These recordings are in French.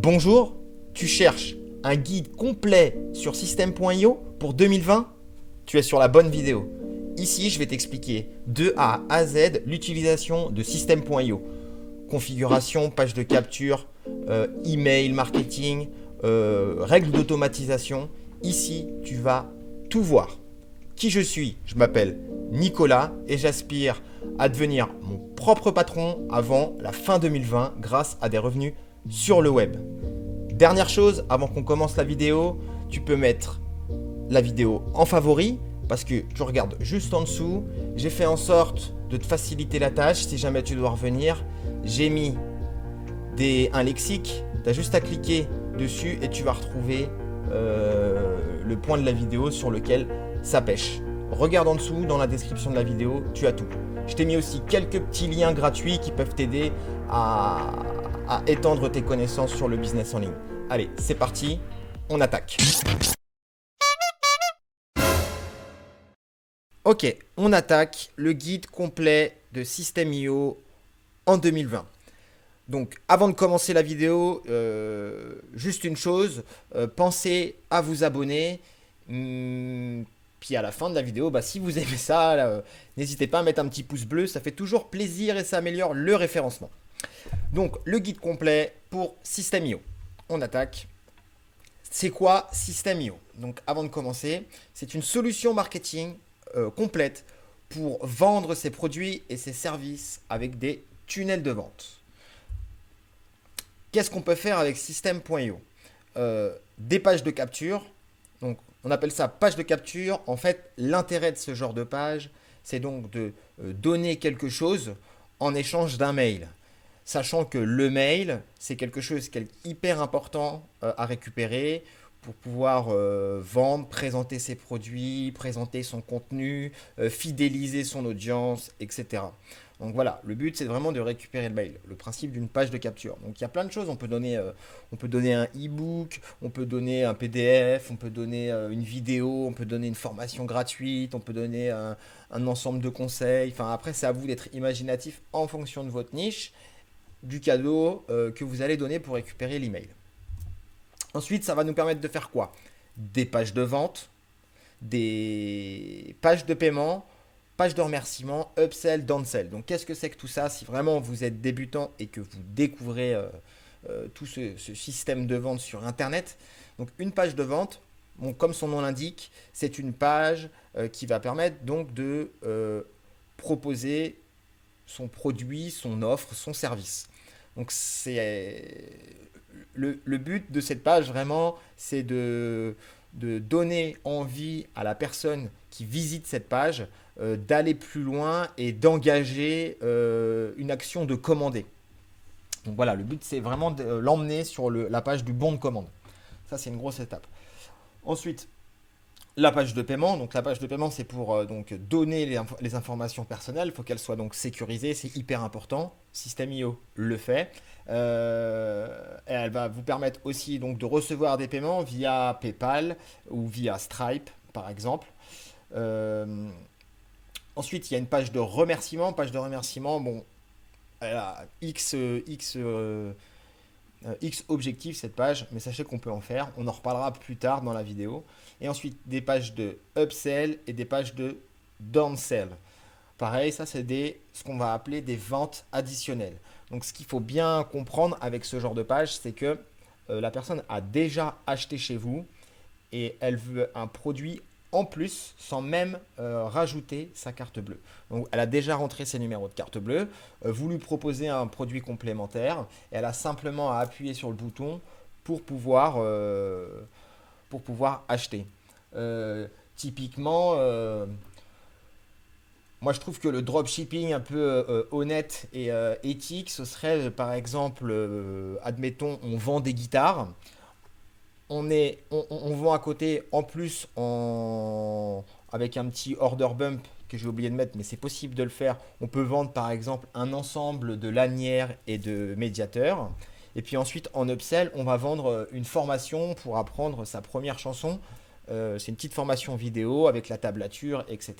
Bonjour, tu cherches un guide complet sur System.io pour 2020? Tu es sur la bonne vidéo. Ici, je vais t'expliquer de A à Z l'utilisation de System.io. Configuration, page de capture, email, marketing, règles d'automatisation. Ici, tu vas tout voir. Qui je suis? Je m'appelle Nicolas et j'aspire à devenir mon propre patron avant la fin 2020 grâce à des revenus sur le web. Dernière chose, avant qu'on commence la vidéo, tu peux mettre la vidéo en favori parce que tu regardes juste en dessous. J'ai fait en sorte de te faciliter la tâche si jamais tu dois revenir. J'ai mis un lexique, tu as juste à cliquer dessus et tu vas retrouver le point de la vidéo sur lequel ça pêche. Regarde en dessous, dans la description de la vidéo, tu as tout. Je t'ai mis aussi quelques petits liens gratuits qui peuvent t'aider à étendre tes connaissances sur le business en ligne. Allez, c'est parti, on attaque. Ok, on attaque le guide complet de System.io en 2020. Donc, avant de commencer la vidéo, juste une chose, pensez à vous abonner. Puis à la fin de la vidéo, si vous aimez ça, n'hésitez pas à mettre un petit pouce bleu, ça fait toujours plaisir et ça améliore le référencement. Donc, le guide complet pour System.io. On attaque. C'est quoi System.io? Donc, avant de commencer, c'est une solution marketing complète pour vendre ses produits et ses services avec des tunnels de vente. Qu'est-ce qu'on peut faire avec System.io? Des pages de capture. Donc, on appelle ça page de capture. En fait, l'intérêt de ce genre de page, c'est donc de donner quelque chose en échange d'un mail. Sachant que le mail, c'est quelque chose qui est hyper important à récupérer pour pouvoir vendre, présenter ses produits, présenter son contenu, fidéliser son audience, etc. Donc voilà, le but c'est vraiment de récupérer le mail, le principe d'une page de capture. Donc il y a plein de choses, on peut donner un e-book, on peut donner un PDF, on peut donner une vidéo, on peut donner une formation gratuite, on peut donner un ensemble de conseils. Enfin après c'est à vous d'être imaginatif en fonction de votre niche, du cadeau que vous allez donner pour récupérer l'email. Ensuite, ça va nous permettre de faire quoi? Des pages de vente, des pages de paiement, pages de remerciement, upsell, downsell. Donc, qu'est-ce que c'est que tout ça? Si vraiment vous êtes débutant et que vous découvrez tout ce système de vente sur Internet, donc une page de vente, bon, comme son nom l'indique, c'est une page qui va permettre donc de proposer son produit, son offre, son service. Donc, le but de cette page, vraiment, c'est de donner envie à la personne qui visite cette page d'aller plus loin et d'engager une action de commander. Donc voilà, le but, c'est vraiment de l'emmener sur la page du bon de commande. Ça, c'est une grosse étape. Ensuite, la page de paiement. Donc la page de paiement, c'est pour donc donner les informations personnelles. Il faut qu'elle soit donc sécurisée, c'est hyper important. System.io le fait. Et elle va vous permettre aussi donc de recevoir des paiements via PayPal ou via Stripe, par exemple. Ensuite, il y a une page de remerciement. Page de remerciement, bon, elle a X objectifs cette page, mais sachez qu'on peut en faire. On en reparlera plus tard dans la vidéo. Et ensuite, des pages de upsell et des pages de downsell. Pareil, ça c'est ce qu'on va appeler des ventes additionnelles. Donc ce qu'il faut bien comprendre avec ce genre de page, c'est que la personne a déjà acheté chez vous et elle veut un produit en plus sans même rajouter sa carte bleue. Donc elle a déjà rentré ses numéros de carte bleue, vous lui proposez un produit complémentaire et elle a simplement à appuyer sur le bouton pour pouvoir acheter. Typiquement, moi je trouve que le dropshipping un peu honnête et éthique, ce serait par exemple, admettons, on vend des guitares. On vend à côté en plus avec un petit order bump que j'ai oublié de mettre, mais c'est possible de le faire. On peut vendre par exemple un ensemble de lanières et de médiateurs. Et puis ensuite en upsell, on va vendre une formation pour apprendre sa première chanson. C'est une petite formation vidéo avec la tablature, etc.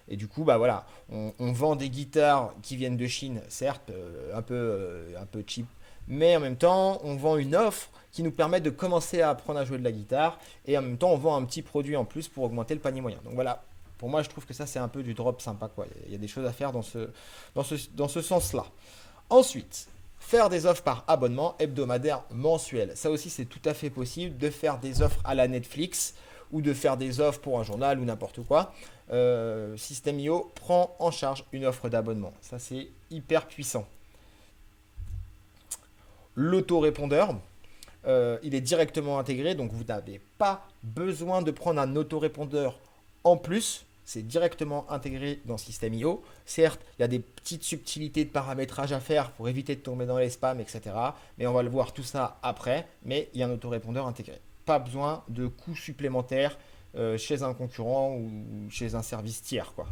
Et du coup, voilà, on vend des guitares qui viennent de Chine, certes, un peu cheap, mais en même temps, on vend une offre qui nous permettent de commencer à apprendre à jouer de la guitare. Et en même temps, on vend un petit produit en plus pour augmenter le panier moyen. Donc voilà, pour moi, je trouve que ça, c'est un peu du drop sympa, quoi. Il y a des choses à faire dans ce sens-là. Ensuite, faire des offres par abonnement hebdomadaire mensuel. Ça aussi, c'est tout à fait possible de faire des offres à la Netflix ou de faire des offres pour un journal ou n'importe quoi. System.io prend en charge une offre d'abonnement. Ça, c'est hyper puissant. L'autorépondeur, il est directement intégré, donc vous n'avez pas besoin de prendre un autorépondeur en plus. C'est directement intégré dans System.io. Certes, il y a des petites subtilités de paramétrage à faire pour éviter de tomber dans les spams, etc. Mais on va le voir tout ça après. Mais il y a un autorépondeur intégré. Pas besoin de coûts supplémentaires chez un concurrent ou chez un service tiers, quoi.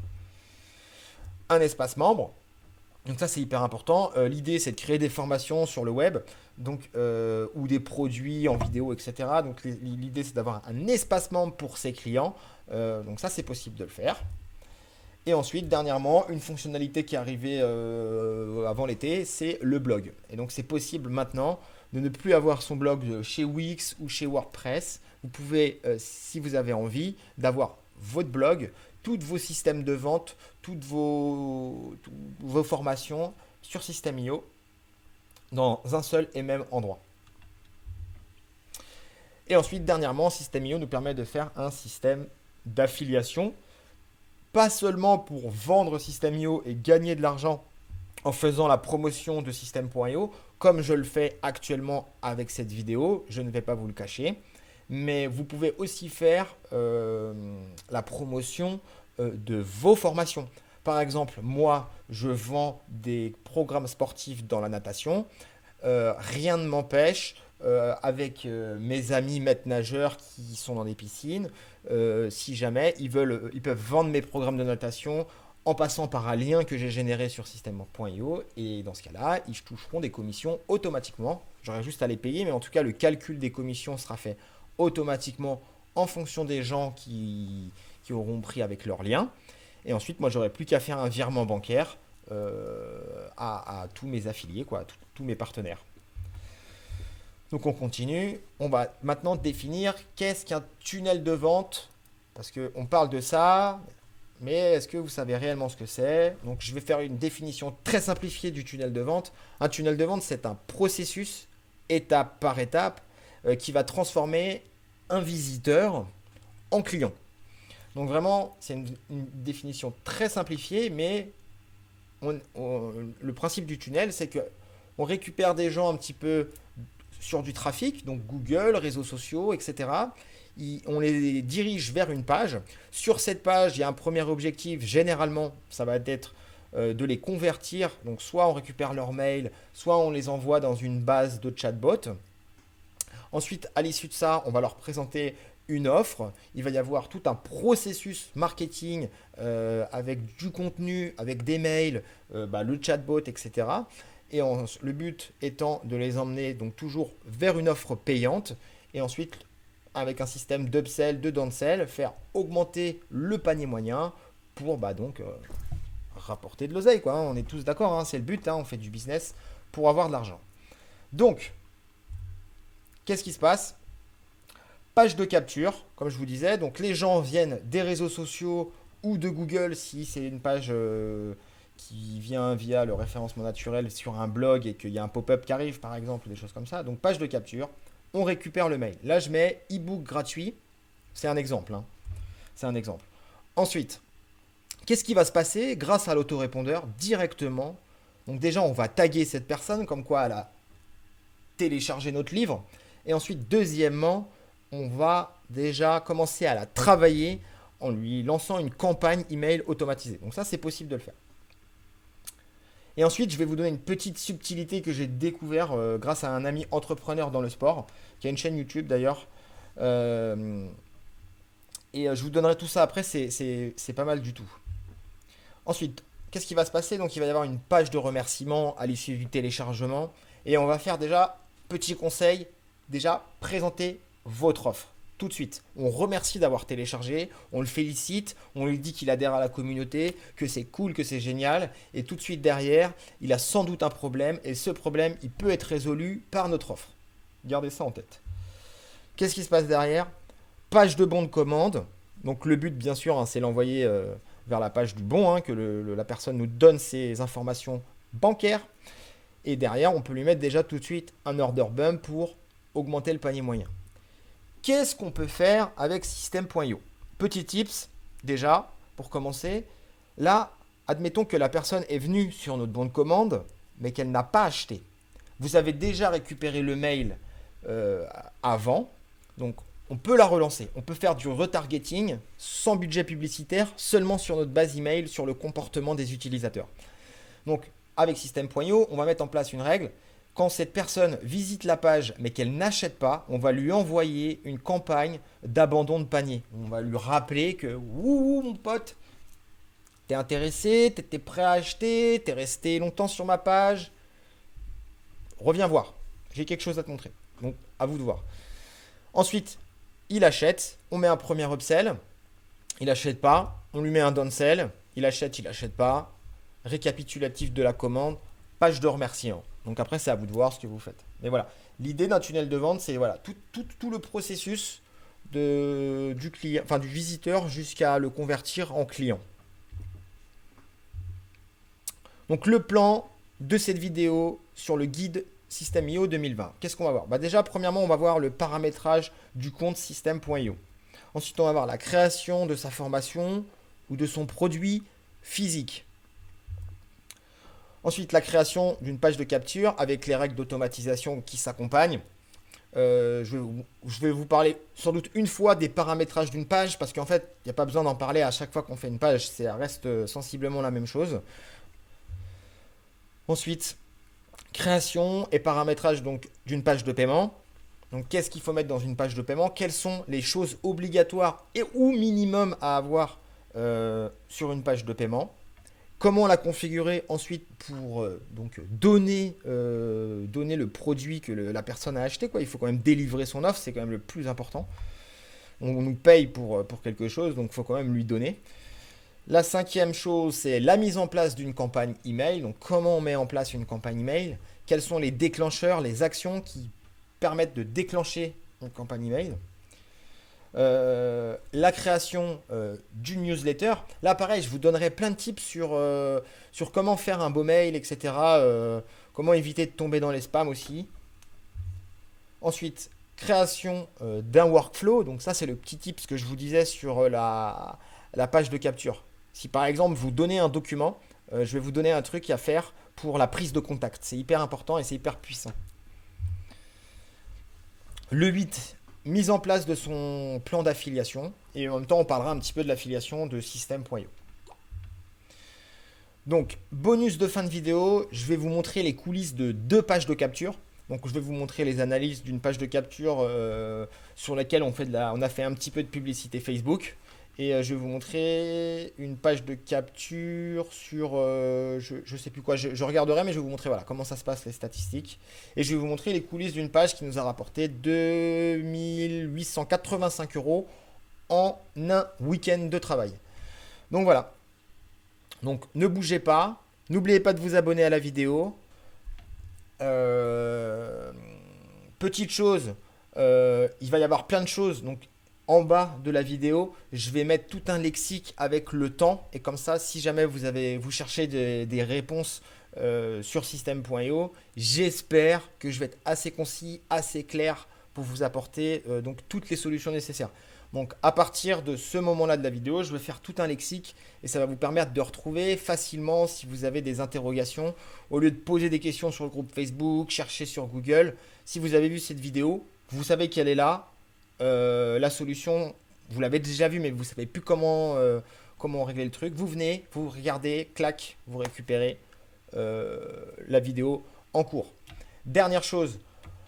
Un espace membre. Donc ça, c'est hyper important. L'idée, c'est de créer des formations sur le web, donc, ou des produits en vidéo, etc. Donc l'idée, c'est d'avoir un espace membre pour ses clients. Donc ça, c'est possible de le faire. Et ensuite, dernièrement, une fonctionnalité qui est arrivée avant l'été, c'est le blog. Et donc c'est possible maintenant de ne plus avoir son blog chez Wix ou chez WordPress. Vous pouvez, si vous avez envie, d'avoir votre blog, tous vos systèmes de vente, toutes vos formations sur System.io dans un seul et même endroit. Et ensuite, dernièrement, System.io nous permet de faire un système d'affiliation, pas seulement pour vendre System.io et gagner de l'argent en faisant la promotion de System.io, comme je le fais actuellement avec cette vidéo, je ne vais pas vous le cacher, mais vous pouvez aussi faire la promotion de vos formations. Par exemple, moi, je vends des programmes sportifs dans la natation. Rien ne m'empêche, avec mes amis maîtres nageurs qui sont dans des piscines, si jamais ils peuvent vendre mes programmes de natation en passant par un lien que j'ai généré sur System.io. Et dans ce cas-là, ils toucheront des commissions automatiquement. J'aurai juste à les payer, mais en tout cas, le calcul des commissions sera fait automatiquement en fonction des gens qui auront pris avec leur lien. Et ensuite, moi, j'aurai plus qu'à faire un virement bancaire à tous mes affiliés, quoi, à tous mes partenaires. Donc, on continue. On va maintenant définir qu'est-ce qu'un tunnel de vente. Parce qu'on parle de ça, mais est-ce que vous savez réellement ce que c'est? Donc, je vais faire une définition très simplifiée du tunnel de vente. Un tunnel de vente, c'est un processus, étape par étape, qui va transformer un visiteur en client. Donc vraiment, c'est une définition très simplifiée, mais le principe du tunnel, c'est qu'on récupère des gens un petit peu sur du trafic, donc Google, réseaux sociaux, etc. On les dirige vers une page. Sur cette page, il y a un premier objectif. Généralement, ça va être de les convertir. Donc soit on récupère leur mail, soit on les envoie dans une base de chatbot. Ensuite, à l'issue de ça, on va leur présenter une offre. Il va y avoir tout un processus marketing avec du contenu, avec des mails, le chatbot, etc. Et le but étant de les emmener donc toujours vers une offre payante. Et ensuite, avec un système d'upsell, de downsell, faire augmenter le panier moyen pour rapporter de l'oseille, quoi. On est tous d'accord, hein, c'est le but, hein, on fait du business pour avoir de l'argent. Donc, qu'est-ce qui se passe? Page de capture, comme je vous disais. Donc les gens viennent des réseaux sociaux ou de Google si c'est une page qui vient via le référencement naturel sur un blog et qu'il y a un pop-up qui arrive par exemple, ou des choses comme ça. Donc page de capture, on récupère le mail. Là je mets e-book gratuit, c'est un exemple, hein. C'est un exemple. Ensuite, qu'est-ce qui va se passer grâce à l'autorépondeur directement? Donc déjà on va taguer cette personne comme quoi elle a téléchargé notre livre. Et ensuite, deuxièmement, on va déjà commencer à la travailler en lui lançant une campagne email automatisée. Donc ça, c'est possible de le faire. Et ensuite, je vais vous donner une petite subtilité que j'ai découvert grâce à un ami entrepreneur dans le sport, qui a une chaîne YouTube d'ailleurs. Je vous donnerai tout ça après, c'est pas mal du tout. Ensuite, qu'est-ce qui va se passer? Donc, il va y avoir une page de remerciement à l'issue du téléchargement. Et on va faire déjà, petit conseil, déjà présenter votre offre tout de suite. On remercie d'avoir téléchargé, on le félicite, on lui dit qu'il adhère à la communauté, que c'est cool, que c'est génial. Et tout de suite derrière, il a sans doute un problème et ce problème, il peut être résolu par notre offre. Gardez ça en tête. Qu'est-ce qui se passe derrière? Page de bon de commande. Donc le but, bien sûr, hein, c'est l'envoyer vers la page du bon, hein, que la personne nous donne ses informations bancaires. Et derrière, on peut lui mettre déjà tout de suite un order bump pour augmenter le panier moyen. Qu'est-ce qu'on peut faire avec System.io? Petit tips, déjà, pour commencer. Là, admettons que la personne est venue sur notre bon de commande, mais qu'elle n'a pas acheté. Vous avez déjà récupéré le mail avant, donc on peut la relancer. On peut faire du retargeting sans budget publicitaire, seulement sur notre base email, sur le comportement des utilisateurs. Donc, avec System.io, on va mettre en place une règle. Quand cette personne visite la page mais qu'elle n'achète pas, on va lui envoyer une campagne d'abandon de panier. On va lui rappeler que ouh mon pote, t'es intéressé, t'étais prêt à acheter, t'es resté longtemps sur ma page. Reviens voir, j'ai quelque chose à te montrer. Donc à vous de voir. Ensuite, il achète, on met un premier upsell. Il n'achète pas, on lui met un downsell. Il achète pas. Récapitulatif de la commande, page de remerciement. Donc après, c'est à vous de voir ce que vous faites. Mais voilà, l'idée d'un tunnel de vente, c'est voilà, tout le processus du client, enfin du visiteur jusqu'à le convertir en client. Donc le plan de cette vidéo sur le guide System.io 2020. Qu'est-ce qu'on va voir? Déjà, premièrement, on va voir le paramétrage du compte System.io. Ensuite, on va voir la création de sa formation ou de son produit physique. Ensuite, la création d'une page de capture avec les règles d'automatisation qui s'accompagnent. Je vais vous parler sans doute une fois des paramétrages d'une page parce qu'en fait, il n'y a pas besoin d'en parler à chaque fois qu'on fait une page. Ça reste sensiblement la même chose. Ensuite, création et paramétrage donc d'une page de paiement. Donc, qu'est-ce qu'il faut mettre dans une page de paiement? Quelles sont les choses obligatoires et ou minimum à avoir sur une page de paiement? Comment la configurer ensuite pour donc donner le produit que la personne a acheté, quoi. Il faut quand même délivrer son offre, c'est quand même le plus important. On nous paye pour quelque chose, donc il faut quand même lui donner. La cinquième chose, c'est la mise en place d'une campagne email. Donc comment on met en place une campagne email? Quels sont les déclencheurs, les actions qui permettent de déclencher une campagne email? La création d'une newsletter. Là, pareil, je vous donnerai plein de tips sur comment faire un beau mail, etc. Comment éviter de tomber dans les spams aussi. Ensuite, création d'un workflow. Donc ça, c'est le petit tips que je vous disais sur la page de capture. Si par exemple, vous donnez un document, je vais vous donner un truc à faire pour la prise de contact. C'est hyper important et c'est hyper puissant. Le 8, mise en place de son plan d'affiliation. Et en même temps, on parlera un petit peu de l'affiliation de System.io. Donc, bonus de fin de vidéo, je vais vous montrer les coulisses de 2 pages de capture. Donc, je vais vous montrer les analyses d'une page de capture sur laquelle on a fait un petit peu de publicité Facebook. Et je vais vous montrer une page de capture sur, je sais plus quoi, je regarderai, mais je vais vous montrer voilà, comment ça se passe, les statistiques. Et je vais vous montrer les coulisses d'une page qui nous a rapporté 2885 € en un week-end de travail. Donc voilà. Donc ne bougez pas. N'oubliez pas de vous abonner à la vidéo. Petite chose, il va y avoir plein de choses. Donc en bas de la vidéo, je vais mettre tout un lexique avec le temps. Et comme ça, si jamais vous cherchez des réponses sur System.io, j'espère que je vais être assez concis, assez clair pour vous apporter donc toutes les solutions nécessaires. Donc à partir de ce moment-là de la vidéo, je vais faire tout un lexique et ça va vous permettre de retrouver facilement si vous avez des interrogations. Au lieu de poser des questions sur le groupe Facebook, chercher sur Google, si vous avez vu cette vidéo, vous savez qu'elle est là. La solution, vous l'avez déjà vue, mais vous ne savez plus comment régler le truc. Vous venez, vous regardez, clac, vous récupérez la vidéo en cours. Dernière chose,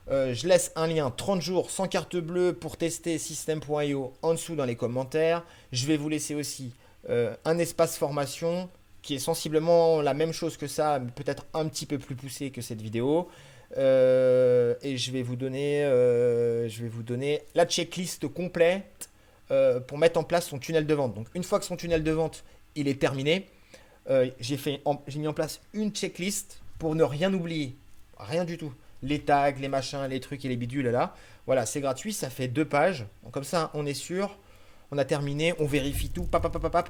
je laisse un lien 30 jours sans carte bleue pour tester System.io en dessous dans les commentaires. Je vais vous laisser aussi un espace formation qui est sensiblement la même chose que ça, mais peut-être un petit peu plus poussé que cette vidéo. Et je vais vous donner la checklist complète pour mettre en place son tunnel de vente. Donc une fois que son tunnel de vente il est terminé, j'ai mis en place une checklist pour ne rien oublier, rien du tout. les tags, les machins, les trucs et les bidules là. Voilà, c'est gratuit, ça fait 2 pages. Donc, comme ça, on est sûr. On a terminé, on vérifie tout,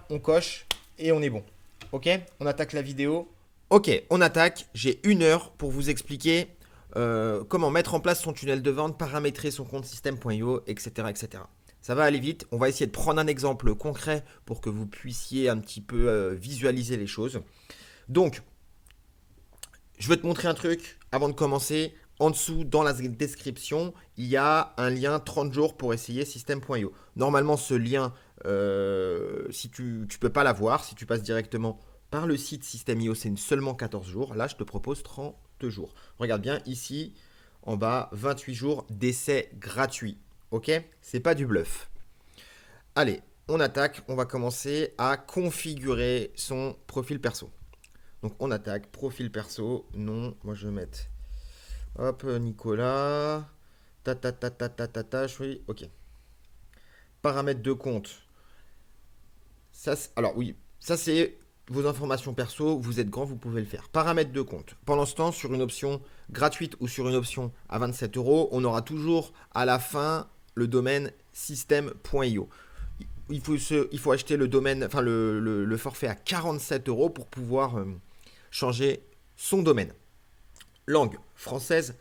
on coche et on est bon. Ok, on attaque la vidéo. Ok, on attaque. J'ai 1 heure pour vous expliquer comment mettre en place son tunnel de vente, paramétrer son compte système.io, etc., etc. Ça va aller vite. On va essayer de prendre un exemple concret pour que vous puissiez un petit peu visualiser les choses. Donc, je vais te montrer un truc avant de commencer. En dessous, dans la description, il y a un lien 30 jours pour essayer système.io. Normalement, ce lien, si tu ne peux pas l'avoir, si tu passes directement par le site System.io, c'est seulement 14 jours. Là, je te propose 30 jours. Regarde bien ici, en bas, 28 jours d'essai gratuit. Ok? C'est pas du bluff. Allez, on attaque. On va commencer à configurer son profil perso. Donc, on attaque. Profil perso. Non, moi, je vais mettre... Hop, Nicolas. Ok. Paramètres de compte. Ça, alors oui, ça c'est vos informations perso. Vous êtes grand, vous pouvez le faire. Paramètres de compte. Pendant ce temps, sur une option gratuite ou sur une option à 27 euros, on aura toujours à la fin le domaine système.io. Il faut acheter le domaine, enfin le forfait à 47 euros pour pouvoir changer son domaine. Langue française,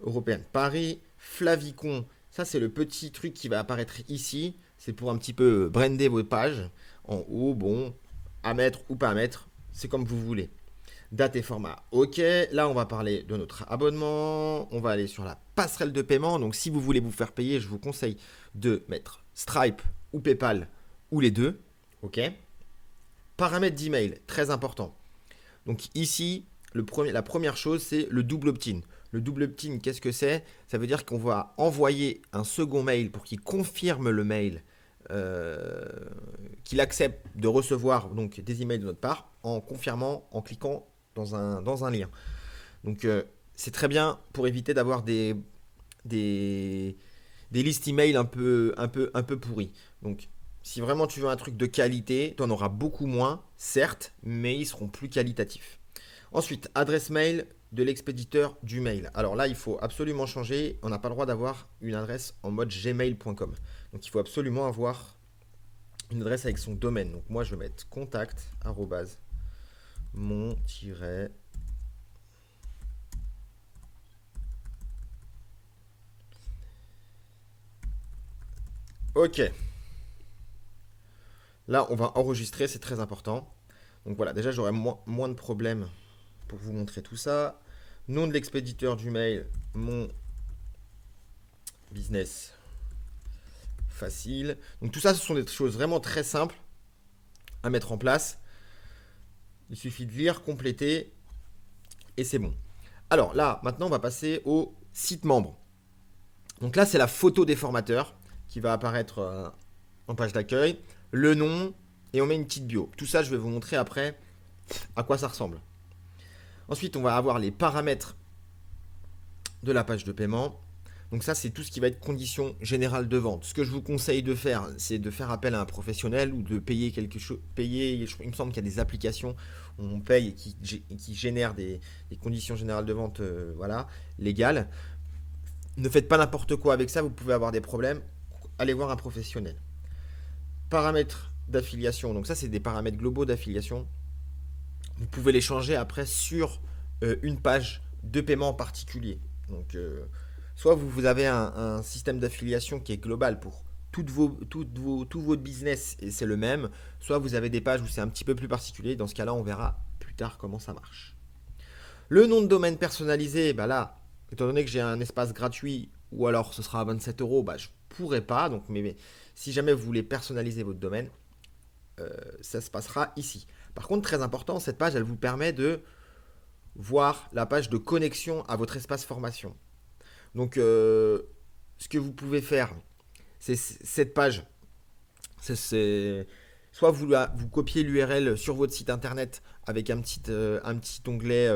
européenne. Paris, Flavicon, ça c'est le petit truc qui va apparaître ici. C'est pour un petit peu brander vos pages. En haut, bon, à mettre ou pas à mettre, c'est comme vous voulez. Date et format, ok. Là, on va parler de notre abonnement. On va aller sur la passerelle de paiement. Donc, si vous voulez vous faire payer, je vous conseille de mettre Stripe ou PayPal ou les deux. Ok. Paramètres d'email, très important. Donc, ici, la première chose, c'est le double opt-in. Le double opt-in, qu'est-ce que c'est? Ça veut dire qu'on va envoyer un second mail pour qu'il confirme le mail, qu'il accepte de recevoir donc, des emails de notre part en confirmant, en cliquant dans un lien. Donc c'est très bien pour éviter d'avoir des listes email un peu pourries. Donc si vraiment tu veux un truc de qualité, tu en auras beaucoup moins, certes, mais ils seront plus qualitatifs. Ensuite, adresse mail de l'expéditeur du mail. Alors là, il faut absolument changer. On n'a pas le droit d'avoir une adresse en mode gmail.com. Donc il faut absolument avoir une adresse avec son domaine. Donc moi, je vais mettre contact mon Ok. Là, on va enregistrer, c'est très important. Donc voilà, déjà, j'aurai moins de problèmes pour vous montrer tout ça. Nom de l'expéditeur du mail, mon business facile. Donc tout ça, ce sont des choses vraiment très simples à mettre en place. Il suffit de lire, compléter et c'est bon. Alors là, maintenant, on va passer au site membre. Donc là, c'est la photo des formateurs qui va apparaître en page d'accueil, le nom et on met une petite bio. Tout ça, je vais vous montrer après à quoi ça ressemble. Ensuite, on va avoir les paramètres de la page de paiement. Donc ça, c'est tout ce qui va être conditions générales de vente. Ce que je vous conseille de faire, c'est de faire appel à un professionnel ou de payer quelque chose. Il me semble qu'il y a des applications où on paye et qui génèrent des conditions générales de vente voilà, légales. Ne faites pas n'importe quoi avec ça, vous pouvez avoir des problèmes. Allez voir un professionnel. Paramètres d'affiliation. Donc ça, c'est des paramètres globaux d'affiliation. Vous pouvez les changer après sur une page de paiement en particulier. Donc, soit vous avez un système d'affiliation qui est global pour tout votre business et c'est le même, soit vous avez des pages où c'est un petit peu plus particulier. Dans ce cas-là, on verra plus tard comment ça marche. Le nom de domaine personnalisé, bah là, étant donné que j'ai un espace gratuit ou alors ce sera à 27 euros, bah, je pourrais pas. Donc, mais si jamais vous voulez personnaliser votre domaine, ça se passera ici. Par contre, très important, cette page, elle vous permet de voir la page de connexion à votre espace formation. Donc, ce que vous pouvez faire, c'est cette page. Soit vous copiez l'URL sur votre site internet avec un petit onglet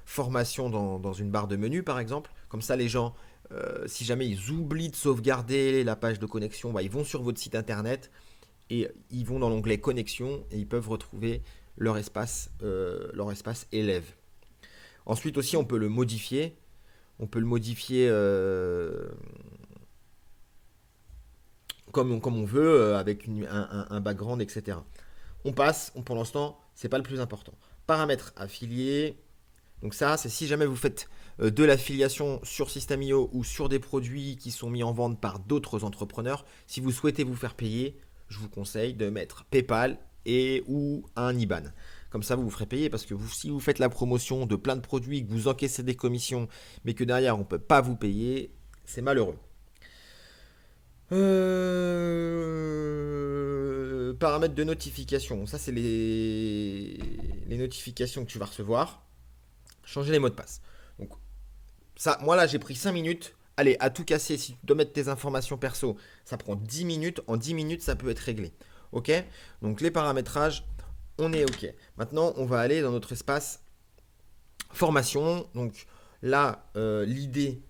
formation dans une barre de menu, par exemple. Comme ça, les gens, si jamais ils oublient de sauvegarder la page de connexion, bah, ils vont sur votre site internet et ils vont dans l'onglet connexion et ils peuvent retrouver leur espace élève. Ensuite aussi, on peut le modifier. On peut le modifier comme on veut, avec un background, etc. On passe, pour l'instant, c'est pas le plus important. Paramètres affiliés. Donc ça, c'est si jamais vous faites de l'affiliation sur System.io ou sur des produits qui sont mis en vente par d'autres entrepreneurs. Si vous souhaitez vous faire payer, je vous conseille de mettre PayPal et ou un IBAN. Comme ça, vous vous ferez payer parce que si vous faites la promotion de plein de produits, que vous encaissez des commissions, mais que derrière on ne peut pas vous payer, c'est malheureux. Paramètres de notification. Ça, c'est les notifications que tu vas recevoir. Changer les mots de passe. Donc, ça, moi là, j'ai pris 5 minutes. Allez, à tout casser, si tu dois mettre tes informations perso, ça prend 10 minutes. En 10 minutes, ça peut être réglé. Ok? Donc, les paramétrages, on est ok. Maintenant, on va aller dans notre espace formation. Donc, là, l'idée,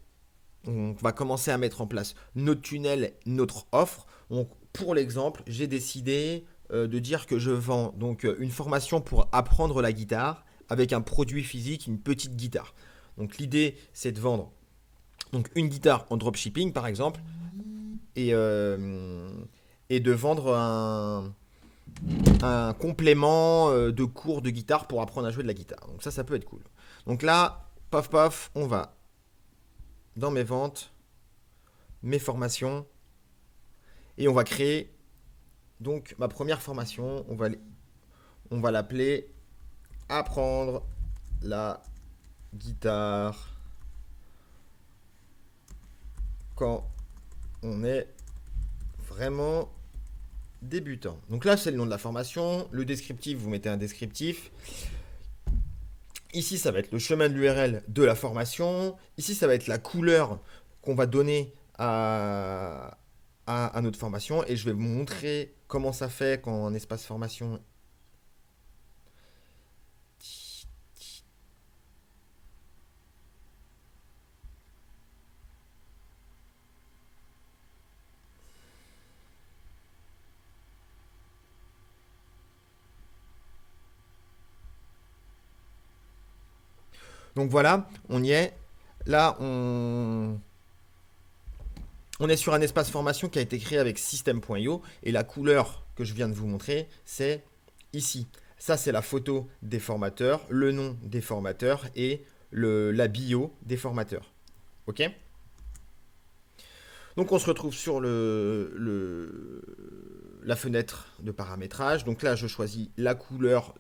on va commencer à mettre en place notre tunnel, notre offre. Donc, pour l'exemple, j'ai décidé de dire que je vends donc une formation pour apprendre la guitare avec un produit physique, une petite guitare. Donc l'idée, c'est de vendre donc une guitare en dropshipping, par exemple, et de vendre un complément de cours de guitare pour apprendre à jouer de la guitare. Donc ça peut être cool. Donc là, paf paf, on va dans mes ventes, mes formations, et on va créer donc ma première formation. On va l'appeler apprendre la guitare quand on est vraiment débutant. Donc là, c'est le nom de la formation. Le descriptif, vous mettez un descriptif. Ici, ça va être le chemin de l'URL de la formation. Ici, ça va être la couleur qu'on va donner à notre formation. Et je vais vous montrer comment ça fait quand un espace formation. Donc voilà, on y est. Là, on est sur un espace formation qui a été créé avec System.io et la couleur que je viens de vous montrer, c'est ici. Ça, c'est la photo des formateurs, le nom des formateurs et la bio des formateurs. Ok? Donc, on se retrouve sur la fenêtre de paramétrage. Donc là, je choisis la couleur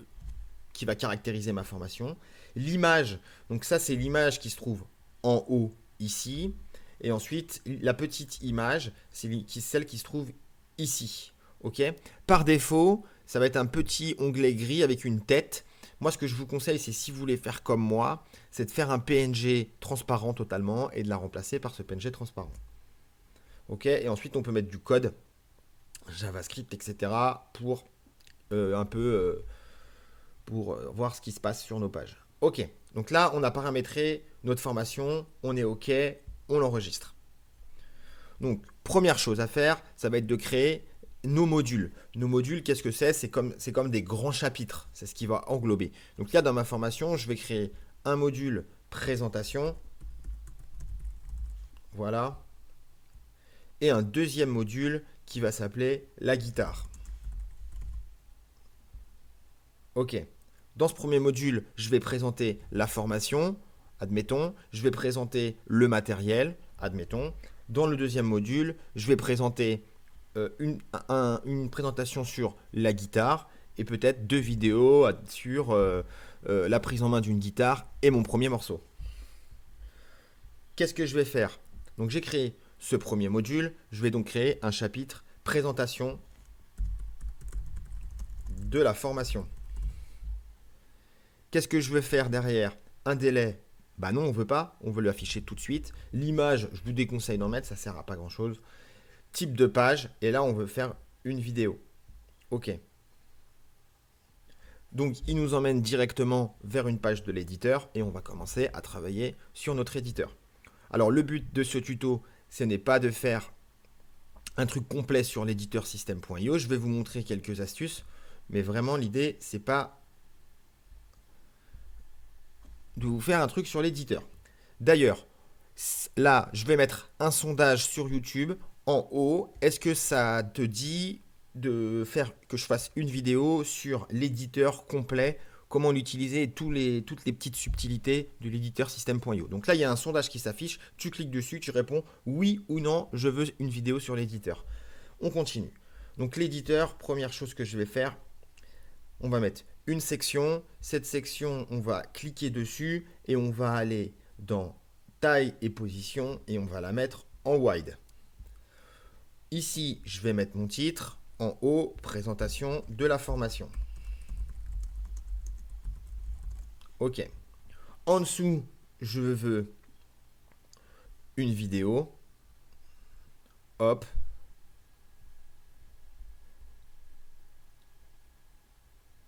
qui va caractériser ma formation. L'image, donc ça, c'est l'image qui se trouve en haut ici. Et ensuite, la petite image, c'est celle qui se trouve ici. Ok? Par défaut, ça va être un petit onglet gris avec une tête. Moi, ce que je vous conseille, c'est si vous voulez faire comme moi, c'est de faire un PNG transparent totalement et de la remplacer par ce PNG transparent. Ok? Et ensuite, on peut mettre du code JavaScript, etc. pour un peu pour voir ce qui se passe sur nos pages. Ok, donc là, on a paramétré notre formation, on est ok, on l'enregistre. Donc, première chose à faire, ça va être de créer nos modules. Nos modules, qu'est-ce que c'est? C'est comme des grands chapitres, c'est ce qui va englober. Donc là, dans ma formation, je vais créer un module présentation, voilà, et un deuxième module qui va s'appeler la guitare. Ok. Dans ce premier module, je vais présenter la formation, admettons. Je vais présenter le matériel, admettons. Dans le deuxième module, je vais présenter une présentation sur la guitare et peut-être 2 vidéos sur la prise en main d'une guitare et mon premier morceau. Qu'est-ce que je vais faire? Donc j'ai créé ce premier module. Je vais donc créer un chapitre présentation de la formation. Qu'est-ce que je veux faire derrière? Un délai? Bah non, on veut pas. On veut l'afficher tout de suite. L'image, je vous déconseille d'en mettre, ça sert à pas grand-chose. Type de page, et là, on veut faire une vidéo. Ok. Donc, il nous emmène directement vers une page de l'éditeur et on va commencer à travailler sur notre éditeur. Alors, le but de ce tuto, ce n'est pas de faire un truc complet sur l'éditeur System.io. Je vais vous montrer quelques astuces, mais vraiment, l'idée, c'est pas de vous faire un truc sur l'éditeur. D'ailleurs, Là, je vais mettre un sondage sur YouTube. En haut, est-ce que ça te dit de faire que je fasse une vidéo sur l'éditeur complet, comment l'utiliser et toutes les petites subtilités de l'éditeur System.io. Donc là, il y a un sondage qui s'affiche, tu cliques dessus, tu réponds oui ou non, je veux une vidéo sur l'éditeur. On continue. Donc l'éditeur, première chose que je vais faire, on va mettre une section. Cette section, on va cliquer dessus et on va aller dans taille et position et on va la mettre en wide. Ici, je vais mettre mon titre. En haut, présentation de la formation. OK. En dessous, je veux une vidéo. Hop.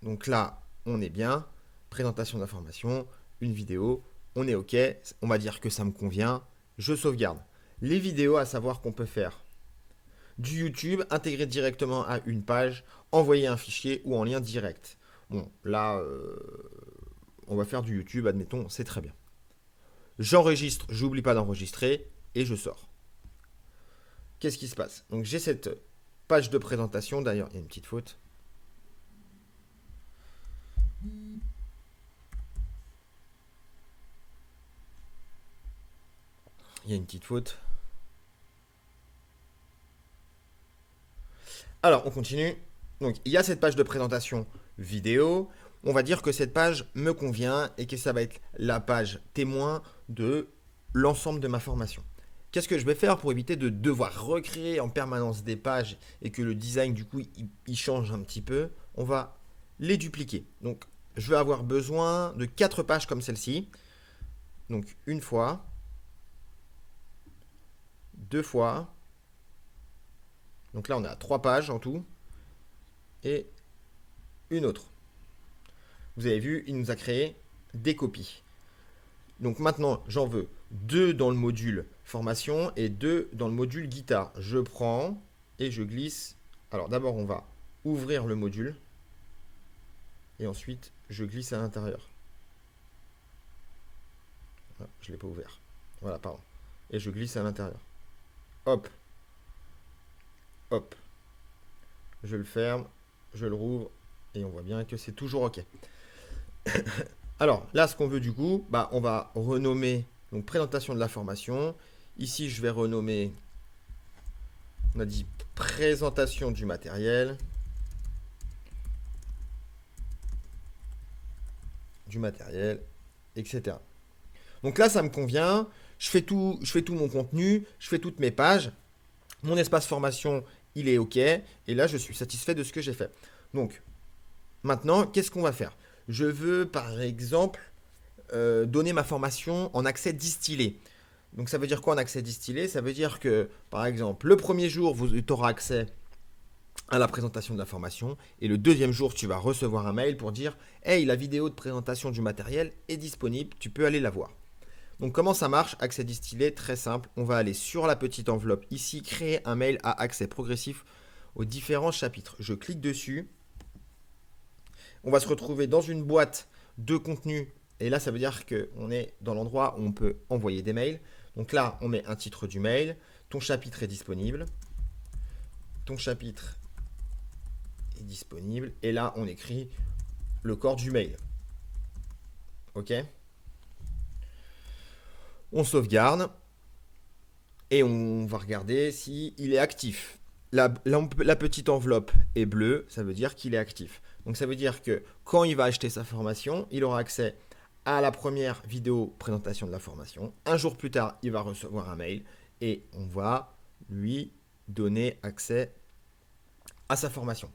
Donc là, on est bien. Présentation d'information, une vidéo. On est OK. On va dire que ça me convient. Je sauvegarde. Les vidéos, à savoir qu'on peut faire du YouTube, intégrer directement à une page, envoyer un fichier ou en lien direct. Bon, là, on va faire du YouTube, admettons, c'est très bien. J'enregistre, j'oublie pas d'enregistrer et je sors. Qu'est-ce qui se passe? Donc j'ai cette page de présentation, d'ailleurs, il y a une petite faute. Il y a une petite faute. Alors, on continue. Donc, il y a cette page de présentation vidéo. On va dire que cette page me convient et que ça va être la page témoin de l'ensemble de ma formation. Qu'est-ce que je vais faire pour éviter de devoir recréer en permanence des pages et que le design, du coup, il change un petit peu? On va les dupliquer. Donc, je vais avoir besoin de 4 pages comme celle-ci. Donc, une fois, deux fois. Donc là, on est à 3 pages en tout. Et une autre. Vous avez vu, il nous a créé des copies. Donc maintenant, j'en veux 2 dans le module formation et 2 dans le module guitare. Je prends et je glisse. Alors d'abord, on va ouvrir le module. Et ensuite, je glisse à l'intérieur. Ah, je ne l'ai pas ouvert. Voilà, pardon. Et je glisse à l'intérieur. Hop. Hop. Je le ferme. Je le rouvre. Et on voit bien que c'est toujours OK. Alors là, ce qu'on veut du coup, bah, on va renommer donc présentation de la formation. Ici, je vais renommer, on a dit présentation du matériel. Etc. Donc là, ça me convient. Je fais tout mon contenu, je fais toutes mes pages. Mon espace formation, il est OK. Et là, je suis satisfait de ce que j'ai fait. Donc, maintenant, qu'est-ce qu'on va faire? Je veux, par exemple, donner ma formation en accès distillé. Donc, ça veut dire quoi en accès distillé? Ça veut dire que, par exemple, le premier jour, tu auras accès à la présentation de la formation. Et le deuxième jour, tu vas recevoir un mail pour dire « Hey, la vidéo de présentation du matériel est disponible, tu peux aller la voir. » Donc comment ça marche? Accès distillé, très simple. On va aller sur la petite enveloppe ici, créer un mail à accès progressif aux différents chapitres. Je clique dessus. On va se retrouver dans une boîte de contenu. Et là, ça veut dire qu'on est dans l'endroit où on peut envoyer des mails. Donc là, on met un titre du mail. Ton chapitre est disponible. Ton chapitre est disponible. Et là, on écrit le corps du mail. OK? On sauvegarde. Et on va regarder s'il est actif. La petite enveloppe est bleue, ça veut dire qu'il est actif. Donc ça veut dire que quand il va acheter sa formation, il aura accès à la première vidéo présentation de la formation. Un jour plus tard, il va recevoir un mail et on va lui donner accès à sa formation.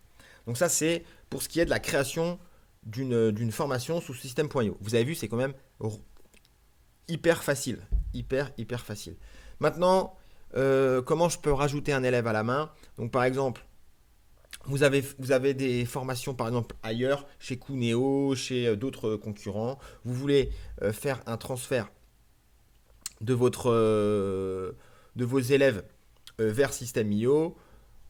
Donc ça, c'est pour ce qui est de la création d'une formation sous System.io. Vous avez vu, c'est quand même hyper facile. Hyper facile. Maintenant, comment je peux rajouter un élève à la main? Donc par exemple, vous avez des formations par exemple ailleurs, chez Cuneo, chez d'autres concurrents. Vous voulez faire un transfert de vos élèves vers System.io.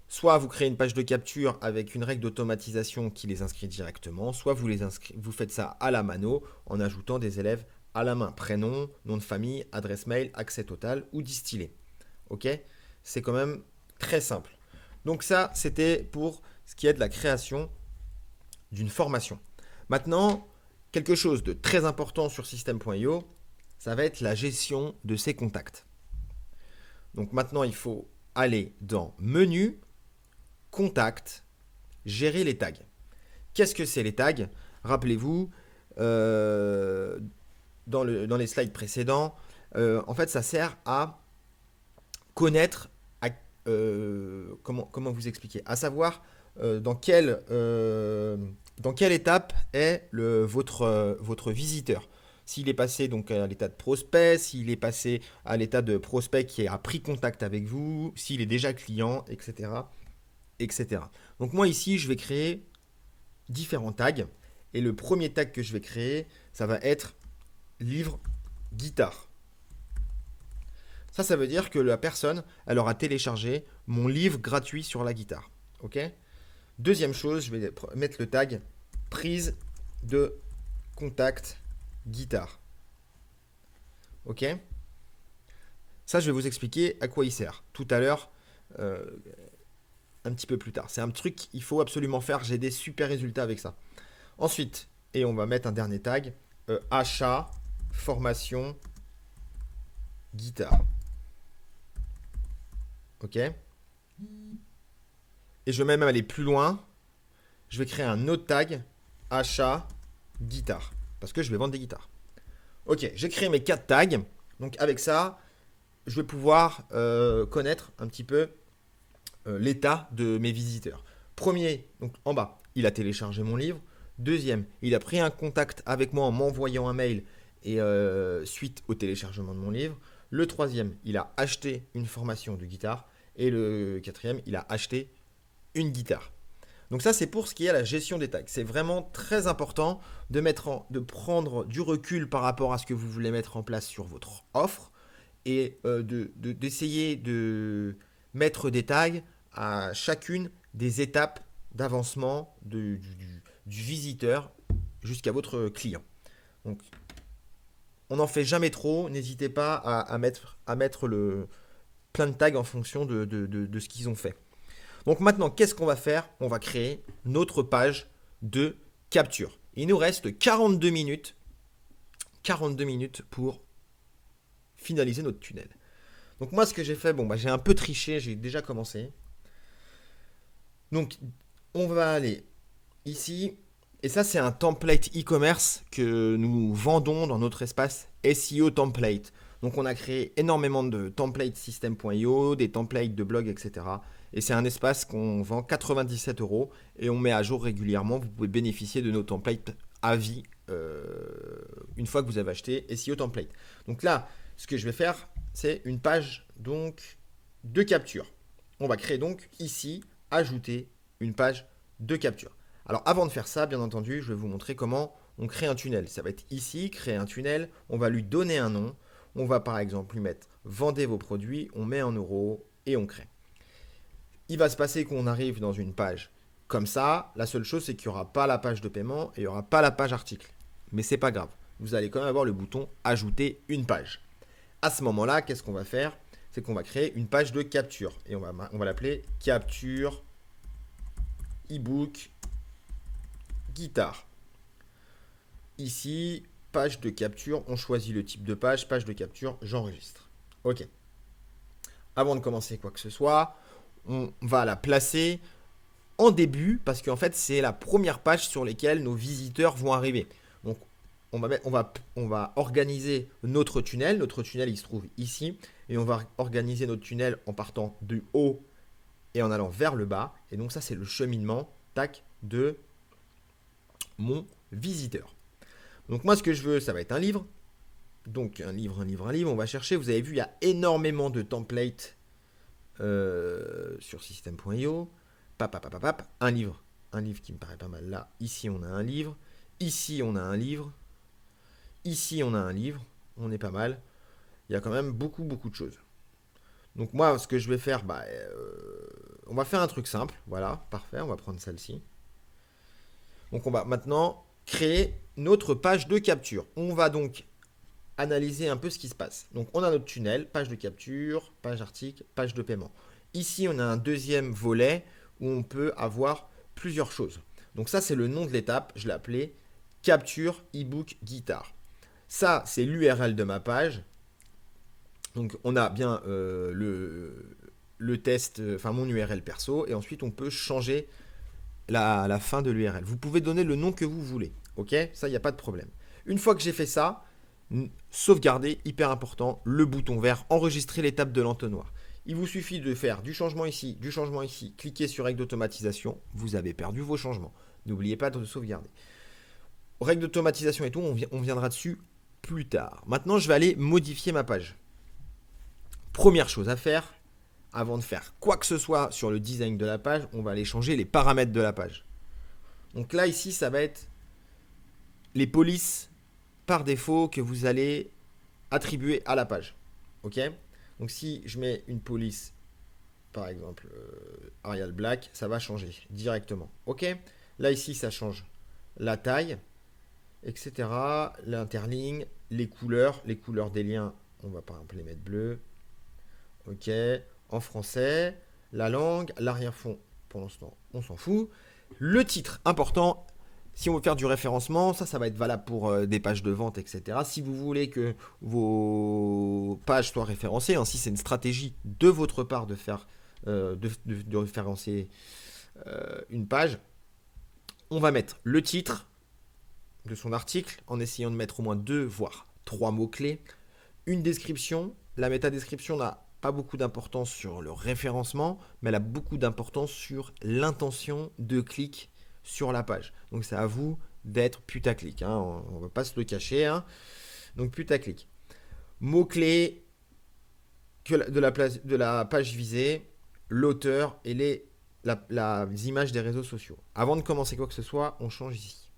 Soit vous créez une page de capture avec une règle d'automatisation qui les inscrit directement, soit vous faites ça à la mano en ajoutant des élèves à la main, prénom, nom de famille, adresse mail, accès total ou distillé. Ok? C'est quand même très simple. Donc ça, c'était pour ce qui est de la création d'une formation. Maintenant, quelque chose de très important sur System.io, ça va être la gestion de ses contacts. Donc maintenant, il faut aller dans Menu, Contact, Gérer les tags. Qu'est-ce que c'est les tags? Rappelez-vous, dans les slides précédents, en fait, ça sert à connaître, comment vous expliquer, à savoir dans quelle étape est votre visiteur. S'il est passé donc à l'état de prospect, s'il est passé à l'état de prospect qui a pris contact avec vous, s'il est déjà client, etc., etc. Donc moi ici, je vais créer différents tags. Et le premier tag que je vais créer, ça va être livre guitare. Ça veut dire que la personne, elle aura téléchargé mon livre gratuit sur la guitare. Ok? Deuxième chose, je vais mettre le tag prise de contact guitare. Ok? Ça, je vais vous expliquer à quoi il sert tout à l'heure, un petit peu plus tard. C'est un truc qu'il faut absolument faire. J'ai des super résultats avec ça. Ensuite, et on va mettre un dernier tag, achat, formation, guitare. Ok? Et je vais même aller plus loin. Je vais créer un autre tag, achat, guitare. Parce que je vais vendre des guitares. Ok, j'ai créé mes 4 tags. Donc avec ça, je vais pouvoir connaître un petit peu l'état de mes visiteurs. Premier, donc en bas, il a téléchargé mon livre. Deuxième, il a pris un contact avec moi en m'envoyant un mail et suite au téléchargement de mon livre. Le troisième, il a acheté une formation de guitare. Et le quatrième, il a acheté une guitare. Donc ça, c'est pour ce qui est à la gestion des tags. C'est vraiment très important de prendre du recul par rapport à ce que vous voulez mettre en place sur votre offre et d'essayer de mettre des tags à chacune des étapes d'avancement du visiteur jusqu'à votre client. Donc, on n'en fait jamais trop. N'hésitez pas à mettre plein de tags en fonction de ce qu'ils ont fait. Donc maintenant, qu'est-ce qu'on va faire? On va créer notre page de capture. Il nous reste 42 minutes pour finaliser notre tunnel. Donc moi, ce que j'ai fait, j'ai un peu triché, j'ai déjà commencé. Donc, on va aller ici. Et ça, c'est un template e-commerce que nous vendons dans notre espace SEO Template. Donc, on a créé énormément de templates System.io, des templates de blog, etc. Et c'est un espace qu'on vend 97 € et on met à jour régulièrement. Vous pouvez bénéficier de nos templates à vie une fois que vous avez acheté SEO Template. Donc là, ce que je vais faire, c'est une page donc de capture. On va créer donc ici, ajouter une page de capture. Alors avant de faire ça, bien entendu, je vais vous montrer comment on crée un tunnel. Ça va être ici, créer un tunnel. On va lui donner un nom. On va par exemple lui mettre vendez vos produits. On met en euros et on crée. Il va se passer qu'on arrive dans une page comme ça. La seule chose, c'est qu'il n'y aura pas la page de paiement et il n'y aura pas la page article. Mais c'est pas grave. Vous allez quand même avoir le bouton ajouter une page. À ce moment-là, qu'est-ce qu'on va faire? C'est qu'on va créer une page de capture. Et on va l'appeler capture e-book guitare. Ici, page de capture, on choisit le type de page de capture, j'enregistre. Ok. Avant de commencer quoi que ce soit, on va la placer en début parce qu'en fait, c'est la première page sur laquelle nos visiteurs vont arriver. Donc, on va organiser notre tunnel. Notre tunnel, il se trouve ici. Et on va organiser notre tunnel en partant du haut et en allant vers le bas. Et donc, ça, c'est le cheminement, tac, de mon visiteur. Donc moi, ce que je veux, ça va être un livre. Donc un livre. On va chercher. Vous avez vu, il y a énormément de templates sur System.io. Un livre. Un livre qui me paraît pas mal là. Ici, on a un livre. Ici, on a un livre. Ici, on a un livre. On est pas mal. Il y a quand même beaucoup de choses. Donc moi, ce que je vais faire, on va faire un truc simple. Voilà, parfait. On va prendre celle-ci. Donc on va maintenant créer notre page de capture. On va donc analyser un peu ce qui se passe. Donc on a notre tunnel, page de capture, page article, page de paiement. Ici, on a un deuxième volet où on peut avoir plusieurs choses. Donc ça, c'est le nom de l'étape. Je l'ai appelé capture ebook guitare. Ça, c'est l'URL de ma page. Donc on a bien le test, enfin mon URL perso, et ensuite on peut changer la fin de l'URL. Vous pouvez donner le nom que vous voulez. Ok, ça, il n'y a pas de problème. Une fois que j'ai fait ça, sauvegarder, hyper important, le bouton vert, enregistrer l'étape de l'entonnoir. Il vous suffit de faire du changement ici, cliquez sur règle d'automatisation, vous avez perdu vos changements. N'oubliez pas de sauvegarder. Règle d'automatisation et tout, on viendra dessus plus tard. Maintenant, je vais aller modifier ma page. Première chose à faire, avant de faire quoi que ce soit sur le design de la page, on va aller changer les paramètres de la page. Donc là, ici, ça va être les polices par défaut que vous allez attribuer à la page. Ok ? Donc si je mets une police, par exemple Arial Black, ça va changer directement. Ok ? Là, ici, ça change la taille, etc. L'interligne, les couleurs des liens, on va par exemple les mettre bleus. Ok, en français, la langue, l'arrière-fond, pour l'instant, on s'en fout. Le titre, important, si on veut faire du référencement, ça va être valable pour des pages de vente, etc. Si vous voulez que vos pages soient référencées, si c'est une stratégie de votre part de faire de référencer une page, on va mettre le titre de son article en essayant de mettre au moins 2 voire 3 mots-clés, une description. La métadescription n'a pas beaucoup d'importance sur le référencement, mais elle a beaucoup d'importance sur l'intention de clic sur la page. Donc c'est à vous d'être putaclic, on ne va pas se le cacher. Donc putaclic. Mots-clés de la page visée, l'auteur et les images des réseaux sociaux. Avant de commencer quoi que ce soit, on change ici.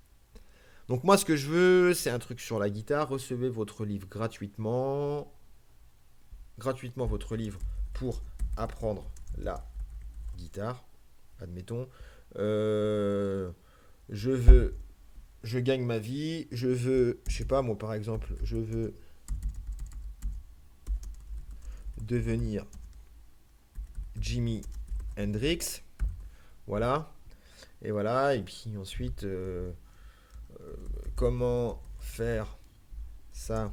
Donc moi ce que je veux, c'est un truc sur la guitare. Recevez votre livre gratuitement votre livre pour apprendre la guitare, admettons. Je gagne ma vie, je sais pas moi par exemple, je veux devenir Jimi Hendrix, voilà, et puis ensuite, comment faire sa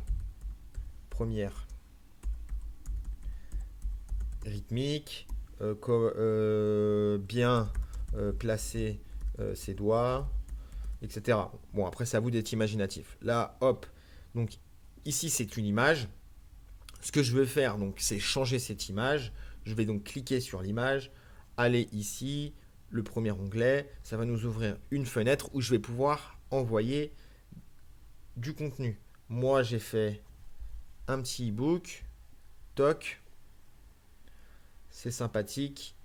première rythmique, bien placer ses doigts, etc. Bon, après, c'est à vous d'être imaginatif. Là, hop, donc ici, c'est une image. Ce que je veux faire, donc, c'est changer cette image. Je vais donc cliquer sur l'image, aller ici, le premier onglet. Ça va nous ouvrir une fenêtre où je vais pouvoir envoyer du contenu. Moi, j'ai fait un petit e-book. Toc. C'est sympathique.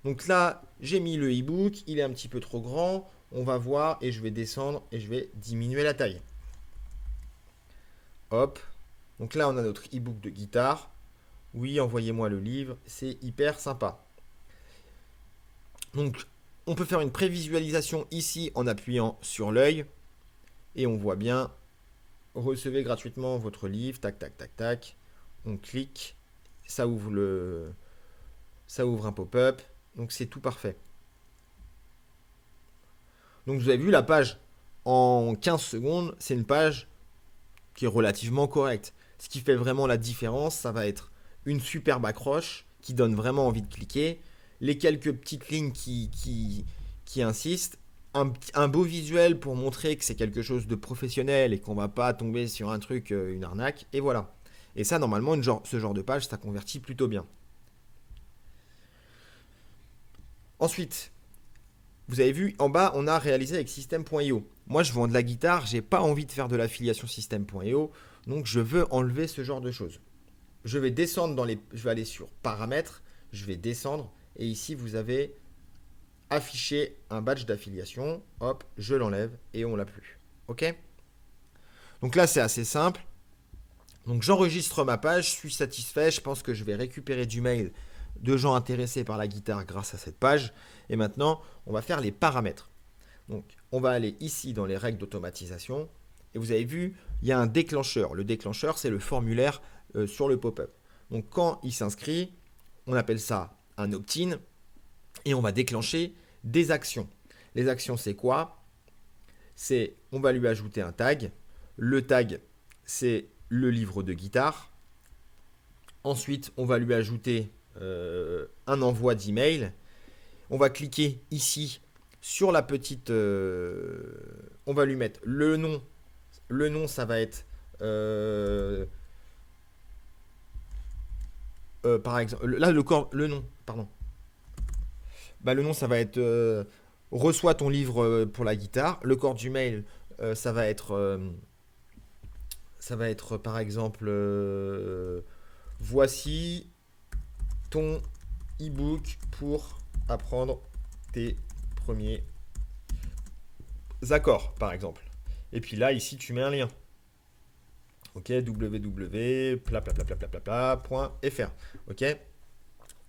Donc là, j'ai mis le e-book, il est un petit peu trop grand. On va voir et je vais descendre et je vais diminuer la taille. Hop. Donc là, on a notre e-book de guitare. Oui, envoyez-moi le livre, c'est hyper sympa. Donc, on peut faire une prévisualisation ici en appuyant sur l'œil. Et on voit bien, recevez gratuitement votre livre, tac, tac, tac, tac. On clique, ça ouvre un pop-up. Donc c'est tout parfait. Donc vous avez vu la page en 15 secondes, c'est une page qui est relativement correcte. Ce qui fait vraiment la différence, ça va être une superbe accroche qui donne vraiment envie de cliquer, les quelques petites lignes qui insistent, un beau visuel pour montrer que c'est quelque chose de professionnel et qu'on va pas tomber sur un truc, une arnaque, et voilà. Et ça, normalement, ce genre de page, ça convertit plutôt bien. Ensuite, vous avez vu, en bas, on a réalisé avec System.io. Moi, je vends de la guitare, j'ai pas envie de faire de l'affiliation System.io, donc je veux enlever ce genre de choses. Je vais descendre je vais aller sur Paramètres, je vais descendre, et ici, vous avez affiché un badge d'affiliation. Hop, je l'enlève et on l'a plus. Ok ? Donc là, c'est assez simple. Donc j'enregistre ma page, je suis satisfait, je pense que je vais récupérer du mail de gens intéressés par la guitare grâce à cette page. Et maintenant, on va faire les paramètres. Donc on va aller ici dans les règles d'automatisation et vous avez vu, il y a un déclencheur. Le déclencheur, c'est le formulaire sur le pop-up. Donc quand il s'inscrit, on appelle ça un opt-in et on va déclencher des actions. Les actions, c'est quoi? C'est, on va lui ajouter un tag. Le tag, c'est le livre de guitare. Ensuite, on va lui ajouter un envoi d'email. On va cliquer ici sur la petite... on va lui mettre le nom. Le nom, ça va être... par exemple... Là, le nom, pardon. Bah, le nom, ça va être... reçois ton livre pour la guitare. Le corps du mail, ça va être... par exemple... voici ton e-book pour apprendre tes premiers accords, par exemple. Et puis là, ici, tu mets un lien. Ok, www.fr. Ok.